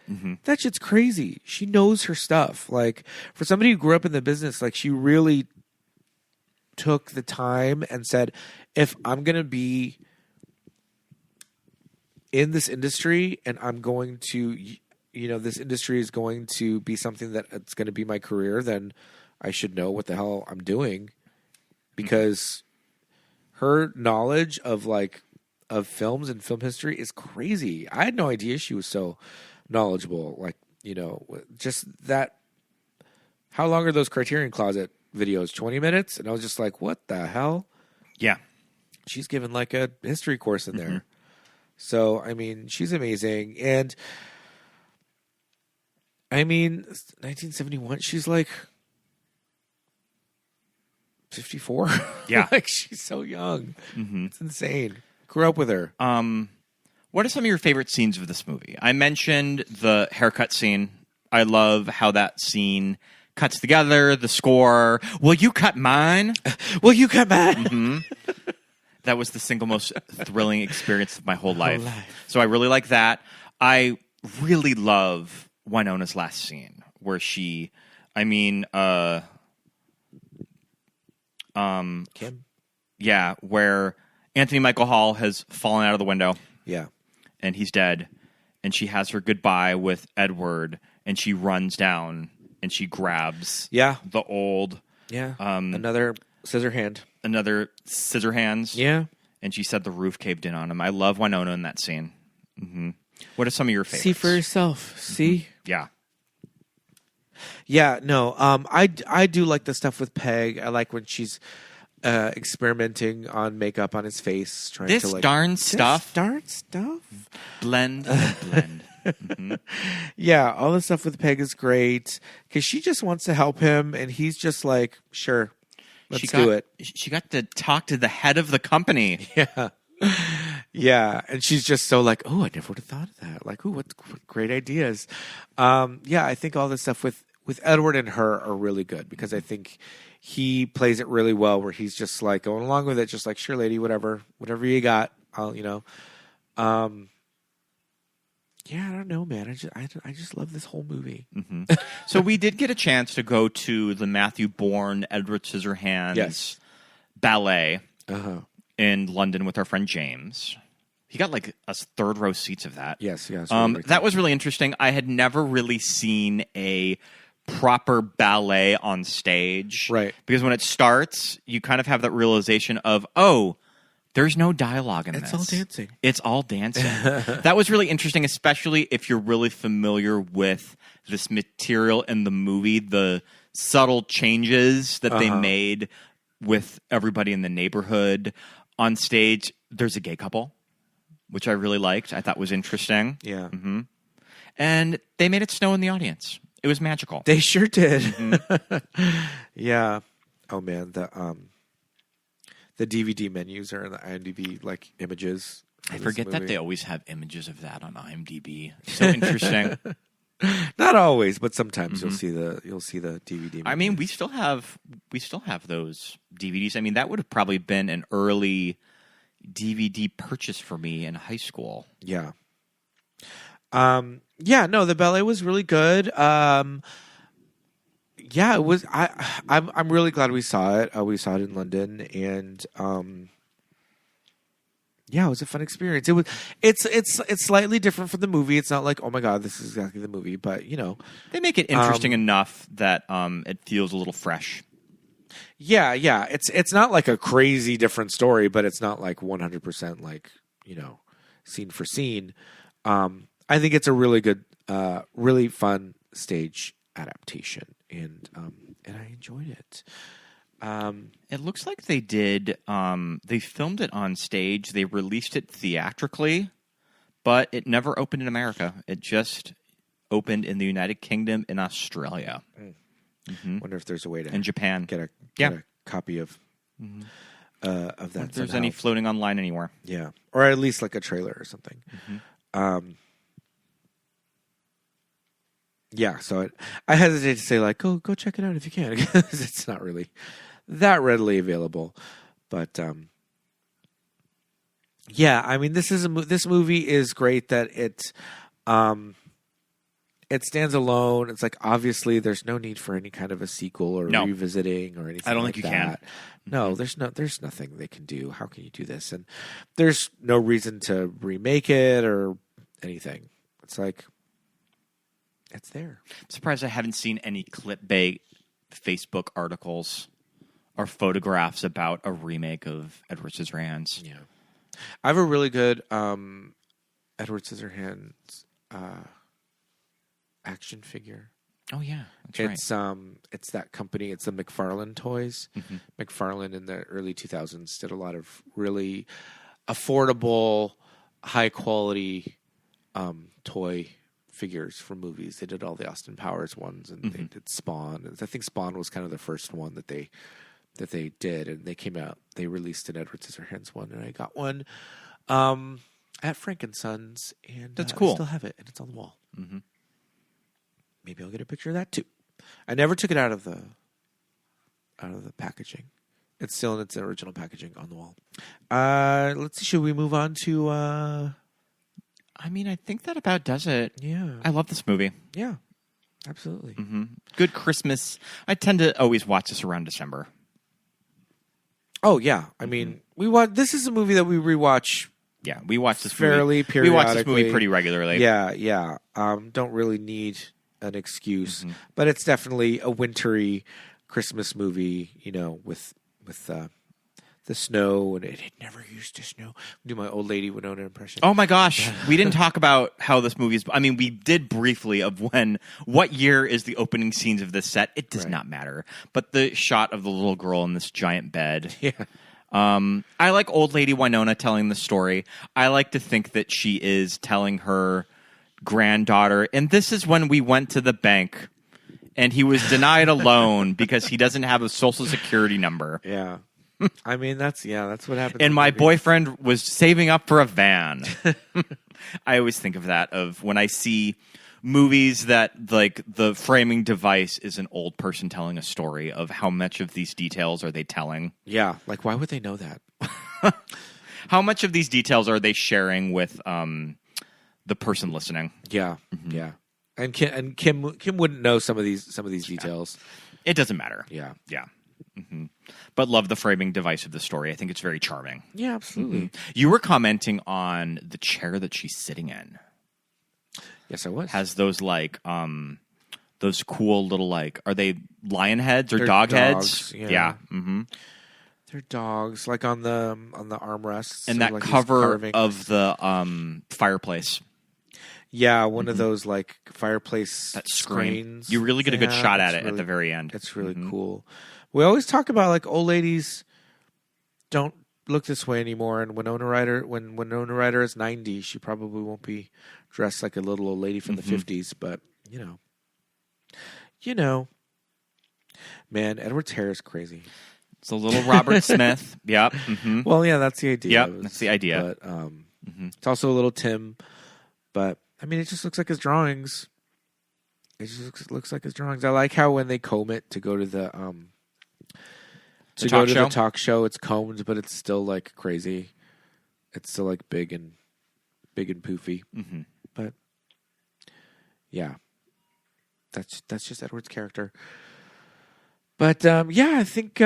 Speaker 12: that shit's crazy. She knows her stuff. Like, for somebody who grew up in the business, like, she really took the time and said, if I'm going to be in this industry and I'm going to, you know, this industry is going to be something that it's going to be my career, then I should know what the hell I'm doing, because her knowledge of, like, of films and film history is crazy. I had no idea she was so knowledgeable. Like, you know, just that. How long are those Criterion Closet videos? 20 minutes? And I was just like, what the hell?
Speaker 13: Yeah.
Speaker 12: She's given like a history course in there. So, I mean, she's amazing. And I mean, 1971, she's like 54.
Speaker 13: Yeah.
Speaker 12: Like, she's so young. It's insane. Grew up with her.
Speaker 13: What are some of your favorite scenes of this movie? I mentioned the haircut scene. I love how that scene cuts together, the score. Will you cut mine?
Speaker 12: Will you cut mine?
Speaker 13: That was the single most thrilling experience of my whole life. So I really like that. I really love Winona's last scene where she,
Speaker 12: Kim?
Speaker 13: Yeah, where Anthony Michael Hall has fallen out of the window.
Speaker 12: Yeah.
Speaker 13: And he's dead. And she has her goodbye with Edward, and she runs down and she grabs the old...
Speaker 12: Yeah. Another Scissorhands.
Speaker 13: Yeah. And she said the roof caved in on him. I love Winona in that scene. What are some of your favorites?
Speaker 12: See for yourself. See?
Speaker 13: Yeah.
Speaker 12: Yeah, no. I do like the stuff with Peg. I like when she's experimenting on makeup on his face, trying
Speaker 13: This
Speaker 12: to like
Speaker 13: darn stuff.
Speaker 12: Blend.
Speaker 13: Mm-hmm.
Speaker 12: Yeah, all the stuff with Peg is great because she just wants to help him, and he's just like, sure, let's do it.
Speaker 13: She got to talk to the head of the company.
Speaker 12: Yeah. Yeah, and she's just so like, oh, I never would have thought of that. Like, oh, what great ideas. Yeah, I think all the stuff with Edward and her are really good because I think he plays it really well where he's just like going along with it, just like, sure, lady, whatever you got, I'll, yeah, I don't know, man. I just love this whole movie.
Speaker 13: Mm-hmm. So we did get a chance to go to the Matthew Bourne, Edward Scissorhands ballet in London with our friend James. He got like a third row seats of that.
Speaker 12: Yes.
Speaker 13: That was really interesting. I had never really seen a proper ballet on stage.
Speaker 12: Right.
Speaker 13: Because when it starts, you kind of have that realization of, oh, there's no dialogue in this.
Speaker 12: It's all dancing.
Speaker 13: It's all dancing. That was really interesting, especially if you're really familiar with this material in the movie, the subtle changes that they made with everybody in the neighborhood. On stage, there's a gay couple, which I really liked. I thought was interesting.
Speaker 12: Yeah.
Speaker 13: Mm-hmm. And they made it snow in the audience. It was magical.
Speaker 12: They sure did.
Speaker 13: Mm-hmm.
Speaker 12: Yeah. Oh, man. The DVD menus are in the IMDb, like, images.
Speaker 13: I forget that they always have images of that on IMDb. So interesting.
Speaker 12: Not always, but sometimes you'll see the DVD menus.
Speaker 13: I mean, we still have those DVDs. I mean, that would have probably been an early DVD purchase for me in high school.
Speaker 12: Yeah. Yeah, no, the ballet was really good. Yeah, it was. I'm really glad we saw it. We saw it in London, and yeah, it was a fun experience. It's slightly different from the movie. It's not like, oh my god, this is exactly the movie, but
Speaker 13: they make it interesting enough that it feels a little fresh.
Speaker 12: Yeah. It's not like a crazy different story, but it's not like 100% like scene for scene. I think it's a really good, really fun stage adaptation, and I enjoyed it.
Speaker 13: It looks like they did. They filmed it on stage. They released it theatrically, but it never opened in America. It just opened in the United Kingdom and Australia. Mm-hmm.
Speaker 12: Wonder if there's a way to
Speaker 13: in Japan
Speaker 12: get a copy of that.
Speaker 13: If there's any floating online anywhere,
Speaker 12: yeah, or at least like a trailer or something.
Speaker 13: Mm-hmm.
Speaker 12: Yeah, so I hesitate to say like go check it out if you can because it's not really that readily available. But yeah, I mean this movie is great that it stands alone. It's like obviously there's no need for any kind of a sequel or revisiting or anything.
Speaker 13: I don't
Speaker 12: like
Speaker 13: think you
Speaker 12: that.
Speaker 13: can.
Speaker 12: No, there's nothing they can do. How can you do this? And there's no reason to remake it or anything. It's like. It's there.
Speaker 13: I'm surprised I haven't seen any clickbait Facebook articles or photographs about a remake of Edward Scissorhands.
Speaker 12: Yeah, I have a really good Edward Scissorhands action figure.
Speaker 13: Oh yeah, that's right.
Speaker 12: It's that company. It's the McFarlane Toys.
Speaker 13: Mm-hmm.
Speaker 12: McFarlane in the early 2000s did a lot of really affordable, high quality toy figures for movies. They did all the Austin Powers ones, and they did Spawn. I think Spawn was kind of the first one that they did, and they came out. They released an Edward Scissorhands one, and I got one at Frankenson's, and
Speaker 13: that's cool.
Speaker 12: I still have it, and it's on the wall.
Speaker 13: Mm-hmm.
Speaker 12: Maybe I'll get a picture of that too. I never took it out of the packaging. It's still in its original packaging on the wall. Let's see. Should we move on to?
Speaker 13: I mean, I think that about does it.
Speaker 12: Yeah.
Speaker 13: I love this movie.
Speaker 12: Yeah, absolutely.
Speaker 13: Mm-hmm. Good Christmas. I tend to always watch this around December.
Speaker 12: Oh, yeah. I mean, this is a movie that we rewatch.
Speaker 13: Yeah, we watch this
Speaker 12: fairly
Speaker 13: movie.
Speaker 12: periodically.
Speaker 13: We watch this movie pretty regularly.
Speaker 12: Yeah. Don't really need an excuse. But it's definitely a wintry Christmas movie, with the the snow, and it never used to snow. Do my old lady Winona impression.
Speaker 13: Oh my gosh, we didn't talk about how this movie is. I mean, we did briefly of what year is the opening scenes of this set. It does not matter. But the shot of the little girl in this giant bed.
Speaker 12: Yeah.
Speaker 13: I like old lady Winona telling the story. I like to think that she is telling her granddaughter, and this is when we went to the bank, and he was denied a loan because he doesn't have a social security number.
Speaker 12: Yeah. I mean, that's what happens.
Speaker 13: And my boyfriend was saving up for a van. I always think of that, of when I see movies that, like, the framing device is an old person telling a story of how much of these details are they telling.
Speaker 12: Yeah. Like, why would they know that?
Speaker 13: How much of these details are they sharing with the person listening?
Speaker 12: Yeah. Mm-hmm. Yeah. And Kim wouldn't know some of these details.
Speaker 13: It doesn't matter.
Speaker 12: Yeah.
Speaker 13: Yeah. Mm-hmm. But love the framing device of the story. I think it's very charming.
Speaker 12: Yeah, absolutely.
Speaker 13: Mm-hmm. You were commenting on the chair that she's sitting in.
Speaker 12: Yes, I was.
Speaker 13: Has those like those cool little, like, are they lion heads or
Speaker 12: They're
Speaker 13: dog
Speaker 12: dogs,
Speaker 13: heads?
Speaker 12: Yeah.
Speaker 13: Mm-hmm.
Speaker 12: They're dogs, like on the armrests.
Speaker 13: And that
Speaker 12: like
Speaker 13: cover of the fireplace.
Speaker 12: Yeah, one of those like fireplace
Speaker 13: that
Speaker 12: screens.
Speaker 13: You really get a good shot at it
Speaker 12: really,
Speaker 13: at the very end.
Speaker 12: It's really cool. We always talk about, like, old ladies don't look this way anymore. And Winona Ryder, when Winona Ryder is 90, she probably won't be dressed like a little old lady from the 50s. But you know, man, Edward's hair is crazy.
Speaker 13: It's a little Robert Smith. Yep. Mm-hmm.
Speaker 12: Well, yeah, that's the idea.
Speaker 13: Yep, that's the idea.
Speaker 12: But it's also a little Tim. But I mean, it just looks like his drawings. It just looks like his drawings. I like how when they comb it to go to the the talk show, it's combed, but it's still like crazy. It's still like big and poofy. Mm-hmm. But yeah, that's just Edward's character. But I think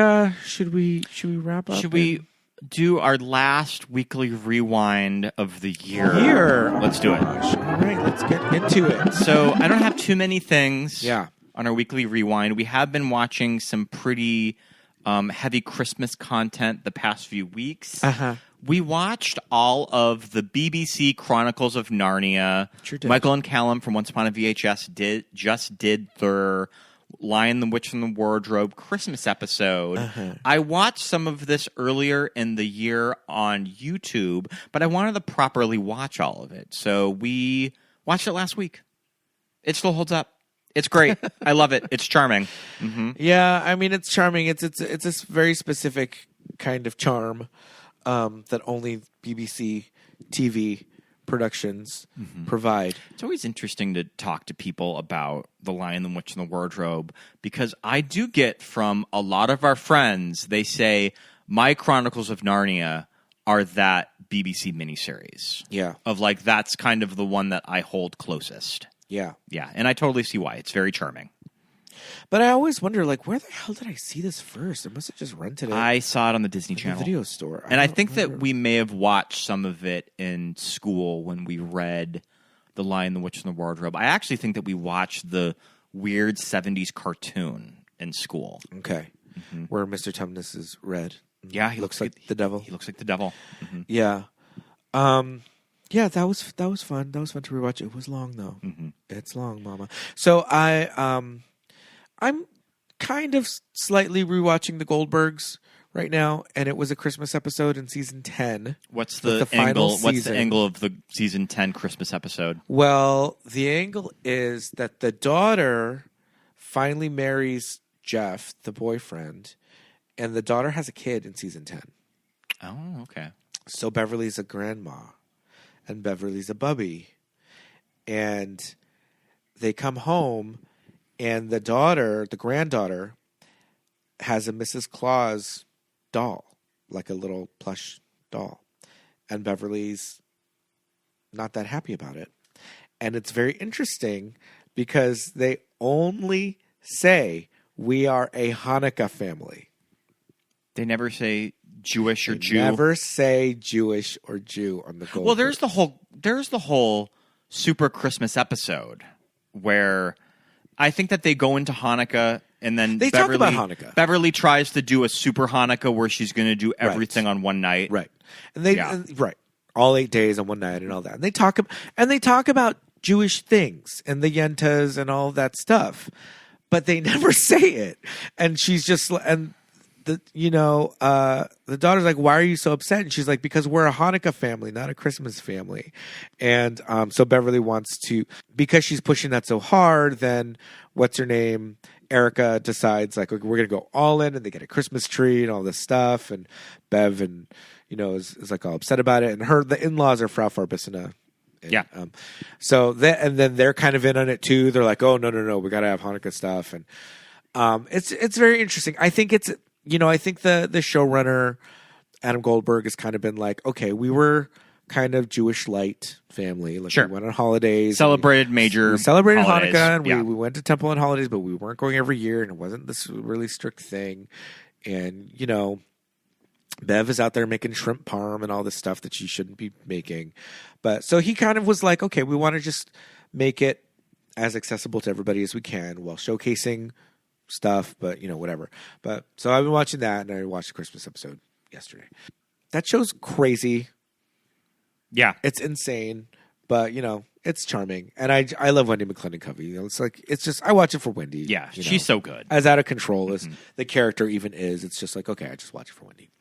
Speaker 12: should we wrap up?
Speaker 13: Should we do our last weekly rewind of the year? Let's do it.
Speaker 12: All right, let's get into it.
Speaker 13: So I don't have too many things.
Speaker 12: Yeah.
Speaker 13: On our weekly rewind, we have been watching some pretty heavy Christmas content the past few weeks.
Speaker 12: Uh-huh.
Speaker 13: We watched all of the BBC Chronicles of Narnia.
Speaker 12: Sure did.
Speaker 13: Michael and Callum from Once Upon a VHS did their Lion, the Witch, and the Wardrobe Christmas episode.
Speaker 12: Uh-huh.
Speaker 13: I watched some of this earlier in the year on YouTube, but I wanted to properly watch all of it. So we watched it last week. It still holds up. It's great. I love it. It's charming. Mm-hmm.
Speaker 12: Yeah, I mean, it's charming. It's this very specific kind of charm that only BBC TV productions provide.
Speaker 13: It's always interesting to talk to people about The Lion, the Witch, and the Wardrobe, because I do get from a lot of our friends, they say, my Chronicles of Narnia are that BBC miniseries.
Speaker 12: Yeah.
Speaker 13: Of like, that's kind of the one that I hold closest.
Speaker 12: Yeah.
Speaker 13: Yeah, and I totally see why. It's very charming.
Speaker 12: But I always wonder, like, where the hell did I see this first? I must have just rented it.
Speaker 13: I saw it on the Disney Channel.
Speaker 12: The video store.
Speaker 13: And I think that we may have watched some of it in school when we read The Lion, the Witch, and the Wardrobe. I actually think that we watched the weird 70s cartoon in school.
Speaker 12: Okay. Mm-hmm. Where Mr. Tumnus is red.
Speaker 13: Yeah, he
Speaker 12: looks like the devil.
Speaker 13: He looks like the devil. Mm-hmm.
Speaker 12: Yeah. Yeah, that was fun. That was fun to rewatch. It was long though. Mm-hmm. It's long, Mama. So I'm kind of slightly rewatching the Goldbergs right now, and it was a Christmas episode in season 10.
Speaker 13: What's the angle? What's the angle of the season 10 Christmas episode?
Speaker 12: Well, the angle is that the daughter finally marries Jeff, the boyfriend, and the daughter has a kid in season 10.
Speaker 13: Oh, okay.
Speaker 12: So Beverly's a grandma. And Beverly's a bubby. And they come home, and the granddaughter, has a Mrs. Claus doll, like a little plush doll. And Beverly's not that happy about it. And it's very interesting because they only say, we are a Hanukkah family.
Speaker 13: They never say Jewish or Jew.
Speaker 12: Never say Jewish or Jew on the Goldbergs.
Speaker 13: Well, there's the whole super Christmas episode where I think that they go into Hanukkah and then
Speaker 12: They talk about Hanukkah.
Speaker 13: Beverly tries to do a super Hanukkah where she's going to do everything on one night.
Speaker 12: Right. And right. All 8 days on one night and all that. And they talk about Jewish things and the yentas and all that stuff, but they never say it. And she's just the daughter's like, why are you so upset? And she's like, because we're a Hanukkah family, not a Christmas family. And so Beverly wants to, because she's pushing that so hard, then what's her name? Erica decides like, okay, we're going to go all in, and they get a Christmas tree and all this stuff. And Bev and, is like all upset about it. And the in-laws are Frau Farbissina. And, so then they're kind of in on it too. They're like, oh, no, we got to have Hanukkah stuff. And it's very interesting. I think it's, I think the showrunner, Adam Goldberg, has kind of been like, okay, we were kind of Jewish light family. Like we went on holidays.
Speaker 13: We celebrated
Speaker 12: Hanukkah, and we went to temple on holidays, but we weren't going every year, and it wasn't this really strict thing. And, Bev is out there making shrimp parm and all this stuff that she shouldn't be making. But so he kind of was like, okay, we want to just make it as accessible to everybody as we can while showcasing stuff, but whatever. But so I've been watching that, and I watched the Christmas episode yesterday. That show's crazy.
Speaker 13: Yeah.
Speaker 12: It's insane, but it's charming. And I love Wendy McClendon-Covey. It's just I watch it for Wendy.
Speaker 13: Yeah, she's so good.
Speaker 12: As out of control as the character even is, it's just like, okay, I just watch it for Wendy.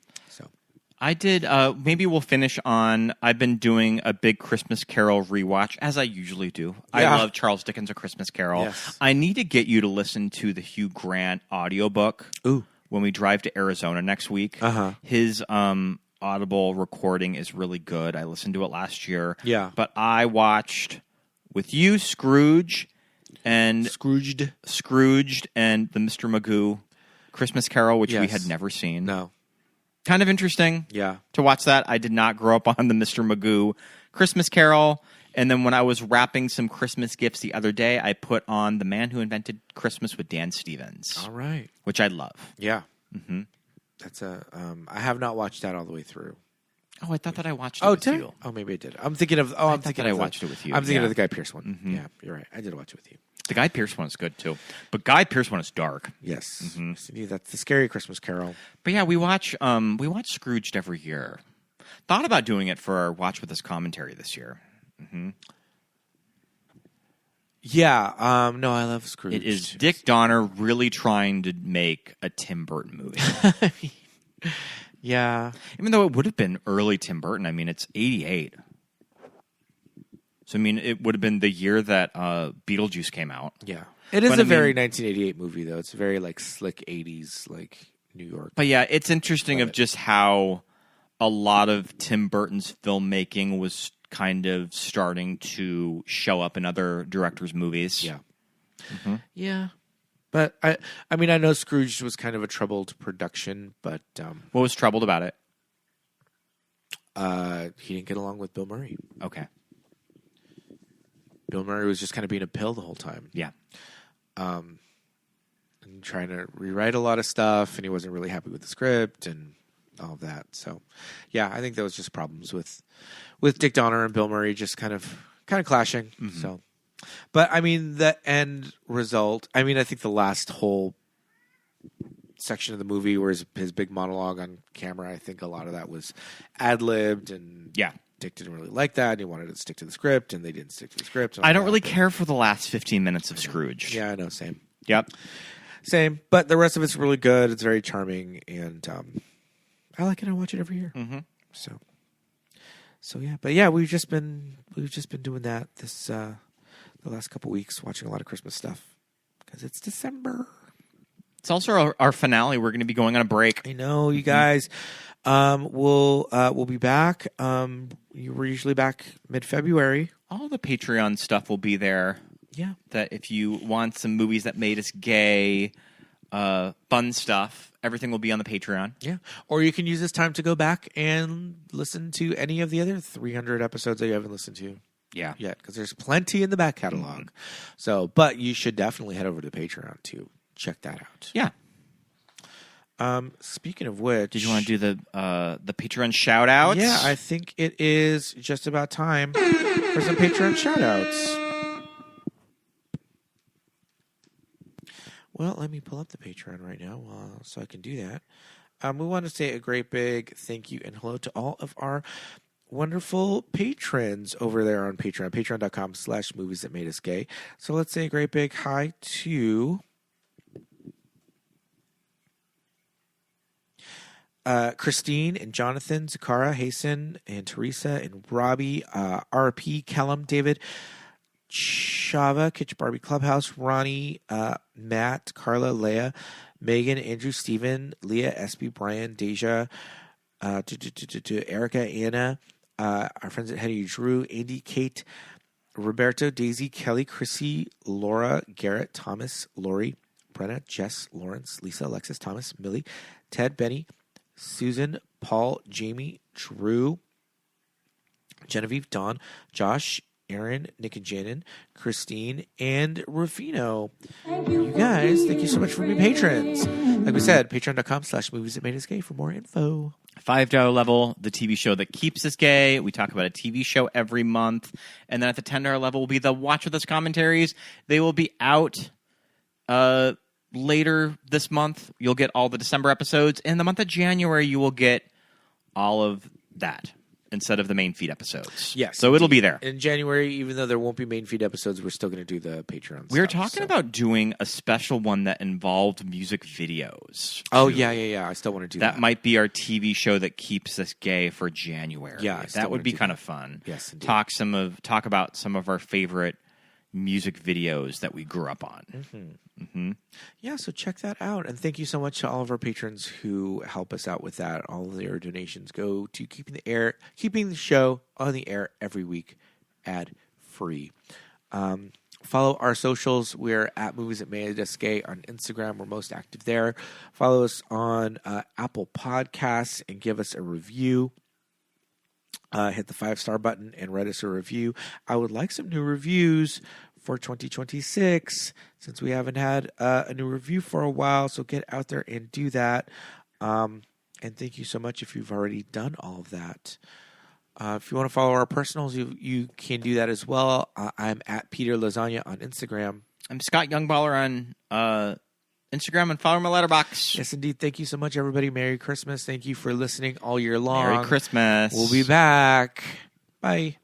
Speaker 13: I did, maybe we'll finish on, I've been doing a big Christmas Carol rewatch, as I usually do. Yeah. I love Charles Dickens' A Christmas Carol.
Speaker 12: Yes.
Speaker 13: I need to get you to listen to the Hugh Grant audiobook when we drive to Arizona next week.
Speaker 12: Uh-huh.
Speaker 13: His Audible recording is really good. I listened to it last year.
Speaker 12: Yeah.
Speaker 13: But I watched with you, Scrooged and the Mr. Magoo Christmas Carol, which we had never seen.
Speaker 12: No.
Speaker 13: Kind of interesting to watch that. I did not grow up on the Mr. Magoo Christmas Carol. And then when I was wrapping some Christmas gifts the other day, I put on The Man Who Invented Christmas with Dan Stevens.
Speaker 12: All right.
Speaker 13: Which I love.
Speaker 12: Yeah.
Speaker 13: Mm-hmm.
Speaker 12: That's I have not watched that all the way through.
Speaker 13: Oh, I thought that I watched it with you.
Speaker 12: Oh, maybe I did. I'm thinking of, I
Speaker 13: watched it with you.
Speaker 12: I'm thinking of the Guy Pearce one. Mm-hmm. Yeah, you're right. I did watch it with you.
Speaker 13: The Guy Pearce one is good, too. But Guy Pearce one is dark.
Speaker 12: Yes.
Speaker 13: Mm-hmm.
Speaker 12: See, that's the scary Christmas Carol.
Speaker 13: But yeah, we watch Scrooged every year. Thought about doing it for our Watch With Us commentary this year. Mm-hmm.
Speaker 12: Yeah. No, I love Scrooge.
Speaker 13: It is Dick Donner really trying to make a Tim Burton movie.
Speaker 12: Yeah.
Speaker 13: Even though it would have been early Tim Burton. I mean, it's 88. So, I mean, it would have been the year that Beetlejuice came out.
Speaker 12: Yeah. It is a very 1988 movie, though. It's very, slick 80s, New York.
Speaker 13: But, yeah, it's interesting of just how a lot of Tim Burton's filmmaking was kind of starting to show up in other directors' movies.
Speaker 12: Yeah.
Speaker 13: Mm-hmm.
Speaker 12: Yeah. But, I mean, I know Scrooge was kind of a troubled production, but...
Speaker 13: what was troubled about it?
Speaker 12: He didn't get along with Bill Murray.
Speaker 13: Okay.
Speaker 12: Bill Murray was just kind of being a pill the whole time.
Speaker 13: Yeah.
Speaker 12: And trying to rewrite a lot of stuff, and he wasn't really happy with the script and all of that. So, yeah, I think there was just problems with Dick Donner and Bill Murray just kind of clashing. Mm-hmm. So, but I mean, the end result. I mean, I think the last whole section of the movie, where his big monologue on camera, I think a lot of that was ad-libbed, and Dick didn't really like that, and he wanted to stick to the script, and they didn't stick to the script.
Speaker 13: I don't really care for the last 15 minutes of Scrooge.
Speaker 12: Yeah, I know, same.
Speaker 13: Yep.
Speaker 12: Same, but the rest of it's really good. It's very charming, and I like it. I watch it every year.
Speaker 13: Mm-hmm.
Speaker 12: So yeah, but yeah, we've just been doing that this the last couple weeks, watching a lot of Christmas stuff because it's December.
Speaker 13: It's also our finale. We're going to be going on a break.
Speaker 12: I know, you guys. We'll be back. We're usually back mid-February.
Speaker 13: All the Patreon stuff will be there.
Speaker 12: Yeah.
Speaker 13: That if you want some movies that made us gay, fun stuff, everything will be on the Patreon.
Speaker 12: Yeah. Or you can use this time to go back and listen to any of the other 300 episodes that you haven't listened to.
Speaker 13: Yeah.
Speaker 12: Yet, because there's plenty in the back catalog. Mm-hmm. So, but you should definitely head over to Patreon to check that out.
Speaker 13: Yeah.
Speaker 12: Speaking of which,
Speaker 13: did you want to do the Patreon shout outs?
Speaker 12: Yeah, I think it is just about time for some Patreon shout outs. Well, let me pull up the Patreon right now so I can do that. We want to say a great big thank you and hello to all of our wonderful patrons over there on Patreon, patreon.com/movies that made us gay. So let's say a great big hi to Christine and Jonathan, Zakara, Hasten, and Teresa, and Robbie, RP, Callum, David, Shava, Kitchen Barbie Clubhouse, Ronnie, Matt, Carla, Leah, Megan, Andrew, Steven, Leah, SB, Brian, Deja, Erica, Anna, our friends at Henry, Drew, Andy, Kate, Roberto, Daisy, Kelly, Chrissy, Laura, Garrett, Thomas, Lori, Brenna, Jess, Lawrence, Lisa, Alexis, Thomas, Millie, Ted, Benny, Susan, Paul, Jamie, Drew, Genevieve, Dawn, Josh, Aaron, Nick and Janin, Christine, and Rufino. You guys, thank you so much for being patrons. Like we said, patreon.com/movies that made us gay for more info.
Speaker 13: $5 level, the TV show that keeps us gay. We talk about a TV show every month. And then at the $10 level will be the Watch With Us commentaries. They will be out later this month. You'll get all the December episodes. In the month of January, you will get all of that instead of the main feed episodes.
Speaker 12: Yes.
Speaker 13: So it'll be there.
Speaker 12: In January, even though there won't be main feed episodes, we're still going to do the Patreon
Speaker 13: We were talking about doing a special one that involved music videos.
Speaker 12: Oh, yeah. I still want to do that.
Speaker 13: That might be our TV show that keeps us gay for January.
Speaker 12: Yeah,
Speaker 13: that would be kind of fun.
Speaker 12: Yes, indeed.
Speaker 13: Talk about some of our favorite music videos that we grew up on.
Speaker 12: Yeah, so check that out. And thank you so much to all of our patrons who help us out with that. All of their donations go to keeping the show on the air every week, ad-free. Follow our socials. We're at Movies That Made Us Gay on Instagram. We're most active there. Follow us on Apple Podcasts and give us a review. Hit the 5-star button and write us a review. I would like some new reviews for 2026 since we haven't had a new review for a while. So get out there and do that. And thank you so much if you've already done all of that. If you want to follow our personals, you can do that as well. I'm at Peter Lasagna on Instagram.
Speaker 13: I'm Scott Youngballer on Instagram, and follow my letterbox.
Speaker 12: Yes, indeed. Thank you so much, everybody. Merry Christmas. Thank you for listening all year long.
Speaker 13: Merry Christmas.
Speaker 12: We'll be back. Bye.